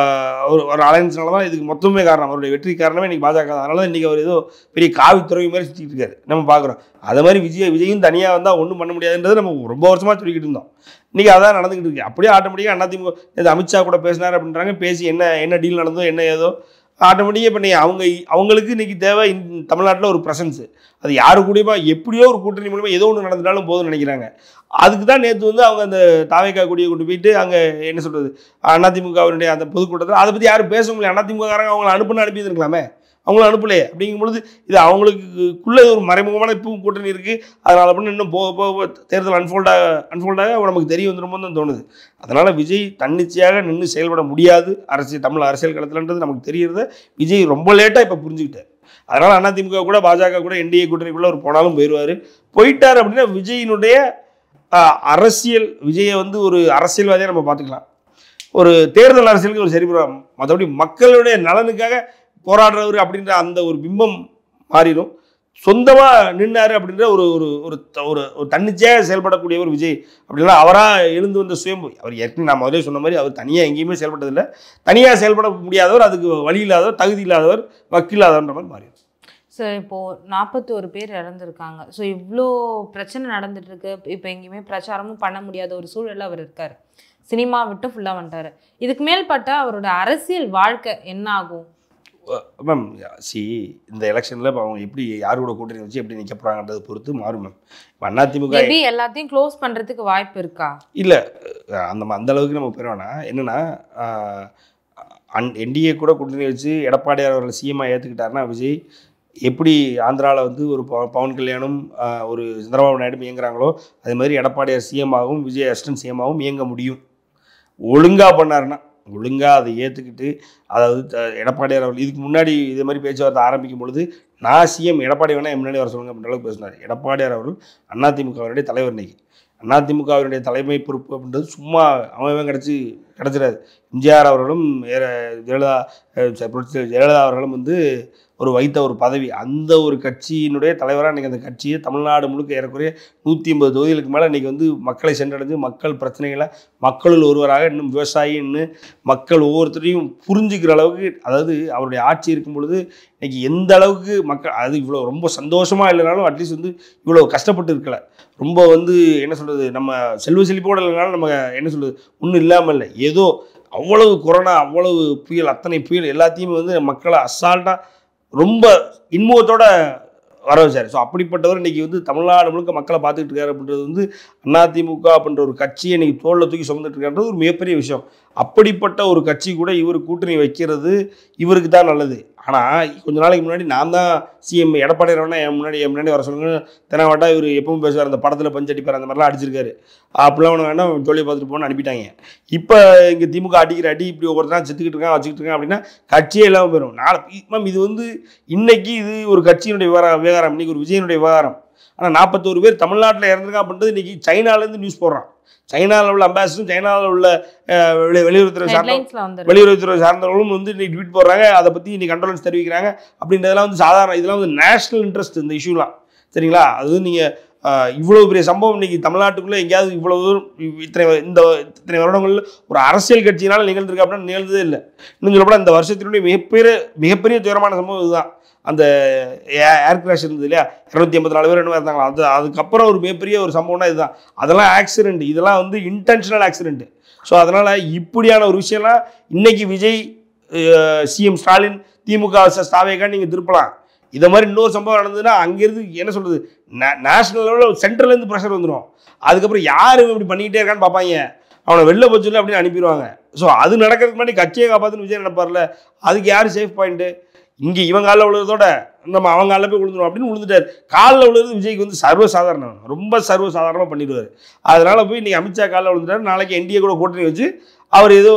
ஒரு அலையன்ஸ்னால தான் இதுக்கு மொத்தமே காரணம். அவருடைய வெற்றி காரணமே இன்றைக்கி பாஜக தான். அதனால தான் இன்றைக்கி அவர் ஏதோ பெரிய காவித்துறை மாதிரி சுற்றிட்டு இருக்காரு நம்ம பார்க்குறோம். அதை மாதிரி விஜயும் தனியாக வந்தால் ஒன்றும் பண்ண முடியாதுன்றது நம்ம ரொம்ப வருஷமாக சொல்லிக்கிட்டு இருந்தோம். இன்றைக்கி அதான் நடந்துக்கிட்டு இருக்கு. அப்படியே ஆட்டோமேட்டிக்காக அதிமுக இது அமித்ஷா கூட பேசினார் அப்படின்றாங்க. பேசி என்ன டீல் நடந்தோ என்ன ஏதோ ஆட்டோமேட்டிக்காக இப்போ அவங்களுக்கு இன்றைக்கி தேவை தமிழ்நாட்டில் ஒரு ப்ரெசன்ஸு. அது யாரு கூடயுமா எப்படியோ ஒரு கூட்டணி மூலமாக ஏதோ ஒன்று நடந்துட்டாலும் போதும்னு நினைக்கிறாங்க. அதுக்கு தான் நேற்று வந்து அவங்க அந்த தாவேக்கா கொடியை கொண்டு போயிட்டு அங்கே என்ன சொல்கிறது அதிமுகவினுடைய அந்த பொதுக்கூட்டத்தில் அதை பற்றி யாரும் பேச முடியல. அதிமுககாரங்க அவங்களை அனுப்பியிருக்கலாமே, அவங்களும் அனுப்பலையே. அப்படிங்கும்பொழுது இது அவங்களுக்குள்ளே ஒரு மறைமுகமான இப்பவும் கூட்டணி இருக்குது. அதனால் அப்படின்னு இன்னும் போக போக தேர்தல் அன்ஃபோல்டாக நமக்கு தெரிய வந்துடுமோ தான் தோணுது. அதனால் விஜய் தன்னிச்சையாக நின்று செயல்பட முடியாது தமிழ் அரசியல் களத்தில்ன்றது நமக்கு தெரிகிறத விஜய் ரொம்ப லேட்டாக இப்போ புரிஞ்சுக்கிட்டார். அதனால் அதிமுக கூட பாஜக கூட என்டிஏ கூட்டணிக்குள்ளே ஒரு போனாலும் போயிட்டார் அப்படின்னா விஜயினுடைய அரசியல் விஜயை வந்து ஒரு அரசியல்வாதியாக நம்ம பார்த்துக்கலாம். ஒரு தேர்தல் அரசியலுக்கு ஒரு சரிபடுறாங்க. மற்றபடி மக்களுடைய நலனுக்காக போராடுறவர் அப்படின்ற அந்த ஒரு பிம்பம் மாறிடும். சொந்தமாக நின்னார் அப்படின்ற ஒரு ஒரு ஒரு ஒரு தன்னிச்சையாக செயல்படக்கூடியவர் விஜய் அப்படின்னா அவராக எழுந்து வந்த சுயம்பு. அவர் ஏற்கனவே நான் முதலே சொன்ன மாதிரி அவர் தனியாக எங்கேயுமே செயல்பட்டதில்லை. தனியாக செயல்பட முடியாதவர், அதுக்கு வழி இல்லாதவர், தகுதி இல்லாதவர், வக்கீலாதவன்ற மாதிரி மாறிடும். ஸோ இப்போது 41 பேர் இறந்துருக்காங்க. ஸோ இவ்வளோ பிரச்சனை நடந்துட்டுருக்கு. இப்போ எங்கேயுமே பிரச்சாரமும் பண்ண முடியாத ஒரு சூழலில் அவர் இருக்கார். சினிமா விட்டு ஃபுல்லாக வந்துட்டார். இதுக்கு மேல்பட்ட அவரோட அரசியல் வாழ்க்கை என்ன ஆகும்? மேம் இந்த எலெக்ஷனில் இப்போ அவங்க எப்படி யார் கூட கூட்டணி வச்சு எப்படி நிற்க போகிறாங்கன்றதை பொறுத்து மாறும் மேம். இப்போ அதிமுக எல்லாத்தையும் க்ளோஸ் பண்ணுறதுக்கு வாய்ப்பு இருக்கா? இல்லை, அந்த அளவுக்கு நம்ம போயிடுவோம்னா என்னென்னா என்டிஏ கூட கூட்டணி வச்சு எடப்பாடியார் அவர்களை சிஎம்மாக ஏற்றுக்கிட்டாருன்னா விஜய் எப்படி ஆந்திராவில் வந்து ஒரு பவன் கல்யாணும் ஒரு சந்திரபாபு நாயுடு இயங்குறாங்களோ அதே மாதிரி எடப்பாடியார் சிஎம்மாகவும் விஜய் அசிஸ்டன்ட் சிஎம்மாகவும் இயங்க முடியும். ஒழுங்காக பண்ணாருன்னா ஒழுங்காக அதை ஏற்றுக்கிட்டு, அதாவது எடப்பாடியார் அவர்கள் இதுக்கு முன்னாடி இதே மாதிரி பேச்சுவார்த்தை ஆரம்பிக்கும் பொழுது நான் சிஎம் எடப்பாடி வேணால் முன்னாடி வர சொல்லுங்க அப்படின்ற அளவுக்கு பேசினார். எடப்பாடியார் அவர்கள் அதிமுகவினுடைய தலைவர். இன்னைக்கு அதிமுகவினுடைய தலைமை பொறுப்பு அப்படின்றது சும்மா அவன் கிடச்சிடாது. எம்ஜிஆர் அவர்களும் ஜெயலலிதா அவர்களும் வந்து ஒரு வைத்த ஒரு பதவி. அந்த ஒரு கட்சியினுடைய தலைவராக இன்றைக்கி அந்த கட்சியை தமிழ்நாடு முழுக்க ஏறக்குறைய 150 தொகுதிகளுக்கு மேலே இன்றைக்கி வந்து மக்களை சென்றடைஞ்சு மக்கள் பிரச்சனைகளை மக்களுள் ஒருவராக இன்னும் விவசாயி இன்னும் மக்கள் ஒவ்வொருத்தரையும் புரிஞ்சுக்கிற அளவுக்கு, அதாவது அவருடைய ஆட்சி இருக்கும் பொழுது இன்றைக்கி எந்த அளவுக்கு மக்கள் அது இவ்வளோ ரொம்ப சந்தோஷமாக இல்லைனாலும் அட்லீஸ்ட் வந்து இவ்வளோ கஷ்டப்பட்டு இருக்கலை. ரொம்ப வந்து என்ன சொல்கிறது நம்ம செல்வ செழிப்போடு இல்லைனாலும் நம்ம என்ன சொல்கிறது ஒன்றும் இல்லாமல் இல்லை. ஏதோ அவ்வளவு கொரோனா அவ்வளவு புயல் அத்தனை புயல் எல்லாத்தையுமே வந்து மக்களை அசால்ட்டாக ரொம்ப இன்முகத்தோடு வர வச்சார். ஸோ அப்படிப்பட்டவர் இன்றைக்கி வந்து தமிழ்நாடு முழுக்க மக்களை பார்த்துக்கிட்டு இருக்காரு அப்படின்றது வந்து அதிமுக அப்படின்ற ஒரு கட்சியை இன்றைக்கி தோளில் தூக்கி சுமந்துட்டு இருக்கான்றது ஒரு மிகப்பெரிய விஷயம். அப்படிப்பட்ட ஒரு கட்சி கூட இவர் கூட்டணி வைக்கிறது இவருக்கு தான் நல்லது. ஆனால் கொஞ்ச நாளைக்கு முன்னாடி நான் தான் சிஎம் எடப்பாடி வேணா என் முன்னாடி வர சொல்லுங்க தெனாவட்டா இவர் எப்பவும் பேசுவார், அந்த படத்தில் பஞ்சடிப்பார், அந்த மாதிரிலாம் அடிச்சிருக்காரு. அப்படிலாம் ஒன்று வேணா தொழிலை பார்த்துட்டு போகணும்னு அனுப்பிட்டாங்க. இப்போ இங்கே திமுக அடிக்கிற அடி இப்படி ஒவ்வொருத்தராக செத்துக்கிட்டு இருக்கான் வச்சுக்கிட்டு இருக்கான் அப்படின்னா கட்சியே இல்லாமல் போயிடும். மேம் இது வந்து இன்னைக்கு இது ஒரு கட்சியினுடைய விவகாரம், இன்னைக்கு ஒரு விஜயனுடைய விவகாரம். ஆனால் 41 பேர் தமிழ்நாட்டில் இறந்துருக்கா அப்படின்றது இன்றைக்கி சைனாலேருந்து நியூஸ் போடுறான். சைனாவில் உள்ள அம்பாசிடரும் சைனாவில் உள்ள வெளியுறவுத்துறை சார்ந்தவர்களும் வந்து இன்னைக்கு ட்வீட் போடுறாங்க. அதை பற்றி இன்னைக்கு கண்டோலன்ஸ் தெரிவிக்கிறாங்க. அப்படின்றதெல்லாம் வந்து சாதாரண இதெல்லாம் வந்து நேஷனல் இன்ட்ரெஸ்ட் இந்த இஷ்யூலாம். சரிங்களா? அது நீங்கள் இவ்வளோ பெரிய சம்பவம் இன்றைக்கி தமிழ்நாட்டுக்குள்ளே எங்கேயாவது இவ்வளோ தூரம் இத்தனை வருடங்களில் ஒரு அரசியல் கட்சியினால் நிகழ்ந்திருக்கு அப்படின்னா நிகழ்ந்ததே இல்லை. இன்னும் சொல்லப்போனால் இந்த வருஷத்தினுடைய மிகப்பெரிய துயரமான சம்பவம் இதுதான். அந்த ஏர் கிராஷ் இருந்தது இல்லையா, 284 பேர் என்ன இருந்தாங்களா, அதுக்கப்புறம் ஒரு மிகப்பெரிய ஒரு சம்பவம்னா இதுதான். அதெல்லாம் ஆக்சிடென்ட், இதெல்லாம் வந்து இன்டென்ஷனல் ஆக்சிடென்ட். ஸோ அதனால் இப்படியான ஒரு விஷயம்லாம் இன்றைக்கி விஜய் சிஎம் ஸ்டாலின் திமுக தாவேக்கா நீங்கள் திருப்பலாம். இதை மாதிரி இன்னொரு சம்பவம் நடந்ததுன்னா அங்கேருந்து என்ன சொல்கிறது நேஷனல் லெவலில் சென்ட்ரலேருந்து ப்ரெஷர் வந்துடும். அதுக்கப்புறம் யார் இப்படி பண்ணிக்கிட்டே இருக்கான்னு பார்ப்பாங்க, அவனை வெளில போச்சு அப்படின்னு அனுப்பிடுவாங்க. ஸோ அது நடக்கிறதுக்கு முன்னாடி கட்சியை காப்பாற்றுன்னு விஜய் நினைப்பார்ல, அதுக்கு யார் சேஃப் பாயிண்ட்டு? இங்கே இவன் காலில் விழுறதோட நம்ம அவங்க காலில் போய் விழுந்துடும் அப்படின்னு விழுந்துட்டார். காலில் விழுறது விஜய்க்கு வந்து சர்வசாதாரணம், ரொம்ப சர்வசாதாரணமாக பண்ணிடுவார். அதனால் போய் இன்றைக்கி அமித்ஷா காலில் விழுந்துட்டார். நாளைக்கு என்டிஏ கூட கூட்டணி வச்சு அவர் ஏதோ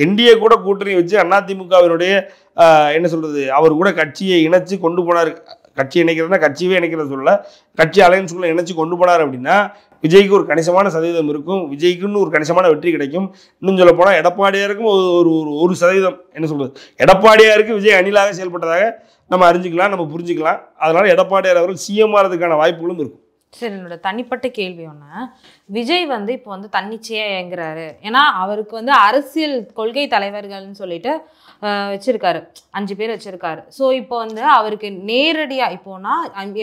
என்டிஏ கூட கூட்டணி வச்சு அதிமுகவினுடைய என்ன சொல்கிறது அவர் கூட கட்சியை இணைச்சி கொண்டு போனார். கட்சி இணைக்கிறதுனா கட்சியே இணைக்கிறது சொல்ல, கட்சி அலையன்ஸுக்குள்ளே இணைச்சி கொண்டு போனார் அப்படின்னா விஜய்க்கு ஒரு கணிசமான சதவீதம் இருக்கும், விஜய்க்குன்னு ஒரு கணிசமான வெற்றி கிடைக்கும். இன்னும் சொல்ல போனால் எடப்பாடியாருக்கும் ஒரு சதவீதம் என்ன சொல்கிறது எடப்பாடியாருக்கு விஜய் அணிலாக செயல்பட்டதாக நம்ம அறிஞ்சிக்கலாம், நம்ம புரிஞ்சுக்கலாம். அதனால் எடப்பாடியார் அவர்கள் சிஎம் ஆகிறதுக்கான வாய்ப்புகளும் இருக்கும். சரி, என்னோட தனிப்பட்ட கேள்வி ஒன்று, விஜய் வந்து இப்போ வந்து தன்னிச்சையாக இயங்குறாரு. ஏன்னா அவருக்கு வந்து அரசியல் கொள்கை தலைவர்கள்னு சொல்லிட்டு வச்சிருக்காரு, 5 பேர் வச்சிருக்காரு. ஸோ இப்போ வந்து அவருக்கு நேரடியாக இப்போனா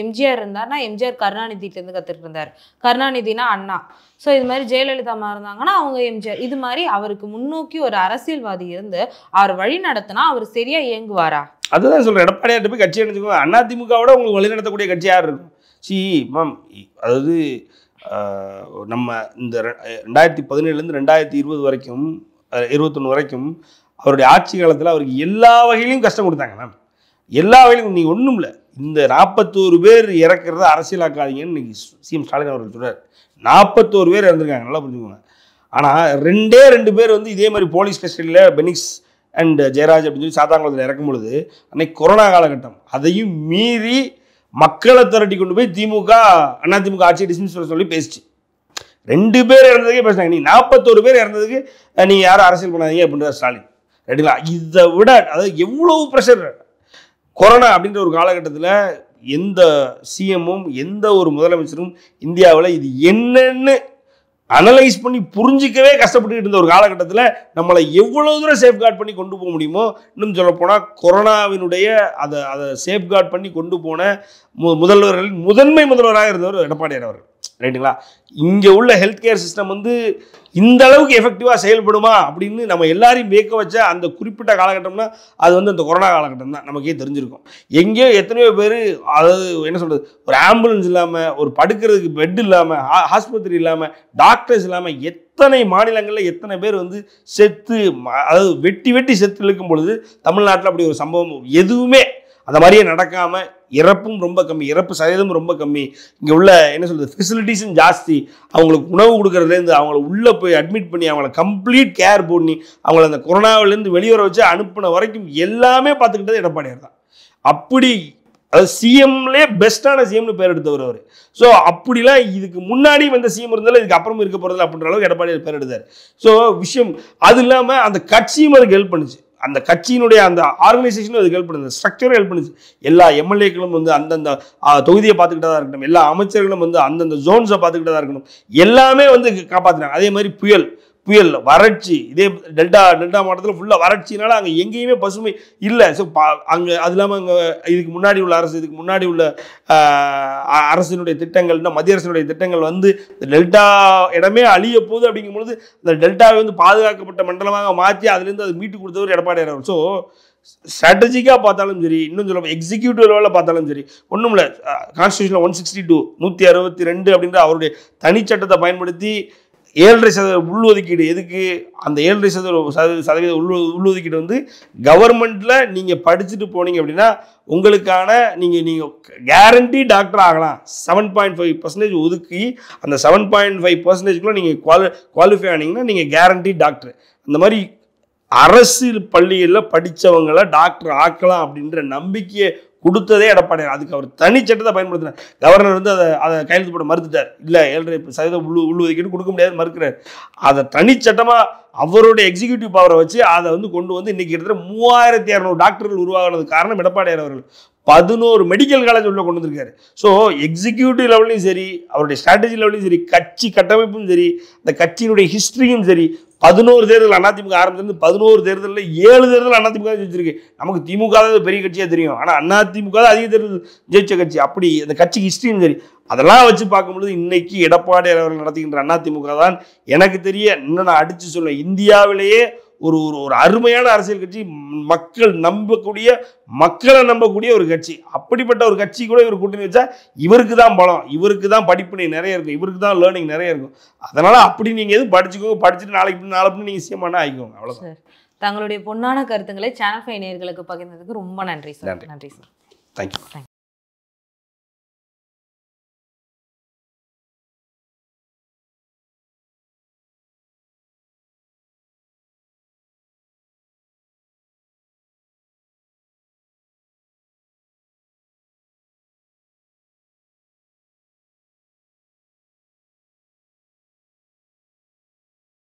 எம்ஜிஆர் இருந்தார்னா எம்ஜிஆர் கருணாநிதியிலேருந்து கற்றுட்டு இருந்தார், கருணாநிதினா அண்ணா. ஸோ இது மாதிரி ஜெயலலிதா அம்மா இருந்தாங்கன்னா அவங்க எம்ஜிஆர். இது மாதிரி அவருக்கு முன்னோக்கி ஒரு அரசியல்வாதி இருந்து அவர் வழி நடத்தினா அவர் சரியா இயங்குவாரா? அதுதான் சொல்கிறேன். எடப்பாடியார்ட்ட போய் கட்சி அணிச்சுக்கோங்க. அதிமுகவோட உங்களுக்கு வழி நடத்தக்கூடிய கட்சி யார் இருக்கும்? மேம், அதாவது நம்ம இந்த 2017லேருந்து 2020 வரைக்கும் 21 வரைக்கும் அவருடைய ஆட்சி காலத்தில் அவருக்கு எல்லா வகையிலையும் கஷ்டம் கொடுத்தாங்க மேம். எல்லா வகையிலும் நீங்கள் ஒன்றும் இல்லை, இந்த 41 பேர் இறக்குறத அரசியலாக்காதீங்கன்னு இன்னைக்கு சிஎம் ஸ்டாலின் அவர்கள் சொல்கிறார். 41 பேர் இறந்துருக்காங்க, நல்லா புரிஞ்சுக்கோங்க. ஆனால் 2 பேர் வந்து இதே மாதிரி போலீஸ் கஸ்டடியில் பெனிக்ஸ் அண்ட் ஜெயராஜ் அப்படின்னு சொல்லி சாத்தாங்குளத்தில் இறக்கும் பொழுது அன்னைக்கு கொரோனா காலகட்டம், அதையும் மீறி மக்களை திரட்டி கொண்டு போய் திமுக அதிமுக ஆட்சியை டிஸ்மிஸ் பண்ண சொல்லி பேசிச்சு. 2 பேர் இறந்ததுக்கே பேசினாங்க. நீ 41 பேர் இறந்ததுக்கு நீங்கள் யாரும் அரசியல் பண்ணாதீங்க அப்படின்ற ஸ்டாலின். ரைட்டுங்களா? இதை விட அதாவது எவ்வளவு ப்ரெஷர் கொரோனா அப்படின்ற ஒரு காலகட்டத்தில் எந்த சிஎம்மும் எந்த ஒரு முதலமைச்சரும் இந்தியாவில் இது என்னன்னு அனலைஸ் பண்ணி புரிஞ்சிக்கவே கஷ்டப்பட்டு இருந்த ஒரு காலகட்டத்தில் நம்மளை எவ்வளோ தூரம் சேஃப்கார்ட் பண்ணி கொண்டு போக முடியுமோ, இன்னும் சொல்லப்போனால் கொரோனாவினுடைய அதை சேஃப்கார்ட் பண்ணி கொண்டு போன முதல்வர்களின் முதல்வராக இருந்தவர் எடப்பாடியார் அவர்கள். ரைட்டுங்களா? இங்கே உள்ள ஹெல்த் கேர் சிஸ்டம் வந்து இந்த அளவுக்கு எஃபெக்டிவாக செயல்படுமா அப்படின்னு நம்ம எல்லாரையும் வியக்க வச்ச அந்த குறிப்பிட்ட காலகட்டம்னா அது வந்து அந்த கொரோனா காலகட்டம் தான். நமக்கே தெரிஞ்சிருக்கும். எங்கேயோ எத்தனையோ பேர், அதாவது என்ன சொல்கிறது, ஒரு ஆம்புலன்ஸ் இல்லாமல், ஒரு படுக்கிறதுக்கு பெட் இல்லாமல், ஆஸ்பத்திரி இல்லாமல், டாக்டர்ஸ் இல்லாமல் எத்தனை மாநிலங்களில் எத்தனை பேர் வந்து செத்து, அதாவது வெட்டி செத்து இழுக்கும் பொழுது தமிழ்நாட்டில் அப்படி ஒரு சம்பவம் எதுவுமே அந்த மாதிரியே நடக்காமல் இறப்பும் ரொம்ப கம்மி, இறப்பு சதவீதம் ரொம்ப கம்மி. இங்கே உள்ள என்ன சொல்கிறது ஃபெசிலிட்டிஸும் ஜாஸ்தி. அவங்களுக்கு உணவு கொடுக்குறதுலேருந்து அவங்கள உள்ளே போய் அட்மிட் பண்ணி அவங்கள கம்ப்ளீட் கேர் பண்ணி அவங்கள அந்த கொரோனாவிலேருந்து வெளியே வச்சு அனுப்பின வரைக்கும் எல்லாமே பார்த்துக்கிட்டது எடப்பாடியார் தான். அப்படி அதாவது சிஎம்லே பெஸ்ட்டான சிஎம்னு பேர் எடுத்தவர் அவர். ஸோ அப்படிலாம் இதுக்கு முன்னாடி வந்த சிஎம் இருந்தாலும் இதுக்கு அப்புறம் இருக்க போகிறதில்ல அப்படின்ற அளவுக்கு எடப்பாடியார் பேர் எடுத்தார். ஸோ விஷயம் அது இல்லாமல் அந்த கட்சியும் அதுக்கு ஹெல்ப் பண்ணுச்சு, அந்த கட்சியினுடைய அந்த ஆர்கனைசேஷனும் அதுக்கு ஹெல்ப் பண்ணுது, ஸ்ட்ரக்சரும் ஹெல்ப் பண்ணுச்சு. எல்லா எம்எல்ஏக்களும் வந்து அந்தந்த தொகுதியை பார்த்துக்கிட்டதா இருக்கட்டும், எல்லா அமைச்சர்களும் வந்து அந்தந்த ஜோன்ஸை பார்த்துக்கிட்டதா இருக்கணும், எல்லாமே வந்து காப்பாற்றினாங்க. அதே மாதிரி புயல் வறட்சி, இதே டெல்டா மாவட்டத்தில் ஃபுல்லாக வறட்சினால அங்கே எங்கேயுமே பசுமை இல்லை. ஸோ அங்கே அது இல்லாமல் அங்கே இதுக்கு முன்னாடி உள்ள அரசு, இதுக்கு முன்னாடி உள்ள அரசினுடைய திட்டங்கள்னா மத்திய அரசினுடைய திட்டங்கள் வந்து டெல்டா இடமே அழிய போகுது அப்படிங்கும்பொழுது இந்த டெல்டாவை வந்து பாதுகாக்கப்பட்ட மண்டலமாக மாற்றி அதுலேருந்து அது மீட்டு கொடுத்தவர் எடப்பாடியார் அவர். ஸோ ஸ்ட்ராட்டஜிக்காக பார்த்தாலும் சரி, இன்னும் சொல்ல எக்ஸிக்யூட்டிவ் லெவலில் பார்த்தாலும் சரி, ஒன்றும் இல்லை. கான்ஸ்டியூஷனில் 162 162 அப்படின்ற அவருடைய தனிச்சட்டத்தை பயன்படுத்தி 7.5% உள்ஒதுக்கீடு. எதுக்கு அந்த 7.5% உள்ஒதுக்கீடு வந்து கவர்மெண்ட்டில் நீங்கள் படிச்சுட்டு போனீங்க அப்படின்னா உங்களுக்கான நீங்கள் கேரண்டி டாக்டர் ஆகலாம். 7.5% ஒதுக்கி அந்த 7.5%க்குள்ளே நீங்கள் குவாலிஃபை ஆனீங்கன்னா நீங்கள் கேரண்டி டாக்டர். அந்த மாதிரி அரசு பள்ளிகளில் படித்தவங்களை டாக்டர் ஆக்கலாம் அப்படின்ற நம்பிக்கையை கொடுத்ததே எடப்பாடியார். அதுக்கு அவர் தனிச்சட்டத்தை பயன்படுத்தினார். கவர்னர் வந்து அதை கையெழுத்து போட மறுத்துட்டார். இல்லை 7.5% உள்ஒதுக்கீடு கொடுக்க முடியாது மறுக்கிறார். அதை தனிச்சட்டமாக அவருடைய எக்ஸிக்யூட்டிவ் பவரை வச்சு அதை வந்து கொண்டு வந்து இன்றைக்கி கிட்டத்தட்ட 3200 டாக்டர்கள் உருவாகிறது காரணம் எடப்பாடியார் அவர்கள். 11 மெடிக்கல் காலேஜ் உள்ள கொண்டு வந்திருக்காரு. ஸோ எக்ஸிக்யூட்டிவ் லெவலையும் சரி, அவருடைய ஸ்ட்ராட்டஜி லெவலையும் சரி, கட்சி கட்டமைப்பும் சரி, இந்த கட்சியினுடைய ஹிஸ்ட்ரியும் சரி, 11 தேர்தல் அதிமுக ஆரம்பிச்சிருந்து 11 தேர்தலில் 7 தேர்தல் அதிமுக ஜெயிச்சிருக்கு. நமக்கு திமுக தான் பெரிய கட்சியாக தெரியும், ஆனால் அதிமுக தான் அதிக தேர்தல் ஜெயிச்ச கட்சி. அப்படி அந்த கட்சி ஹிஸ்ட்ரியும் சரி, அதெல்லாம் வச்சு பார்க்கும்பொழுது இன்னைக்கு எடப்பாடியார் அவர்கள் நடத்துகின்ற அதிமுக தான் எனக்கு தெரிய, இன்னும் நான் அடித்து சொல்லுவேன், இந்தியாவிலேயே ஒரு ஒரு அருமையான அரசியல் கட்சி, மக்களை நம்பக்கூடிய ஒரு கட்சி. அப்படிப்பட்ட ஒரு கட்சி கூட இவர் கூட்டணி வச்சா இவருக்கு தான் பலம், இவருக்கு தான் படிப்பினை நிறைய இருக்கும், இவருக்கு தான் லேர்னிங் நிறைய இருக்கும். அதனால அப்படி நீங்க எதுவும் படிச்சுக்கோங்க, படிச்சுட்டு நாளைக்கு நீங்க சிஎம்னா ஆகிக்கோங்க, அவ்வளவுதான். தங்களுடைய பொன்னான கருத்துக்களை சேனல் 5 நேயர்களுக்கு பகிர்ந்ததுக்கு ரொம்ப நன்றி சார். நன்றி சார். தேங்க்யூ.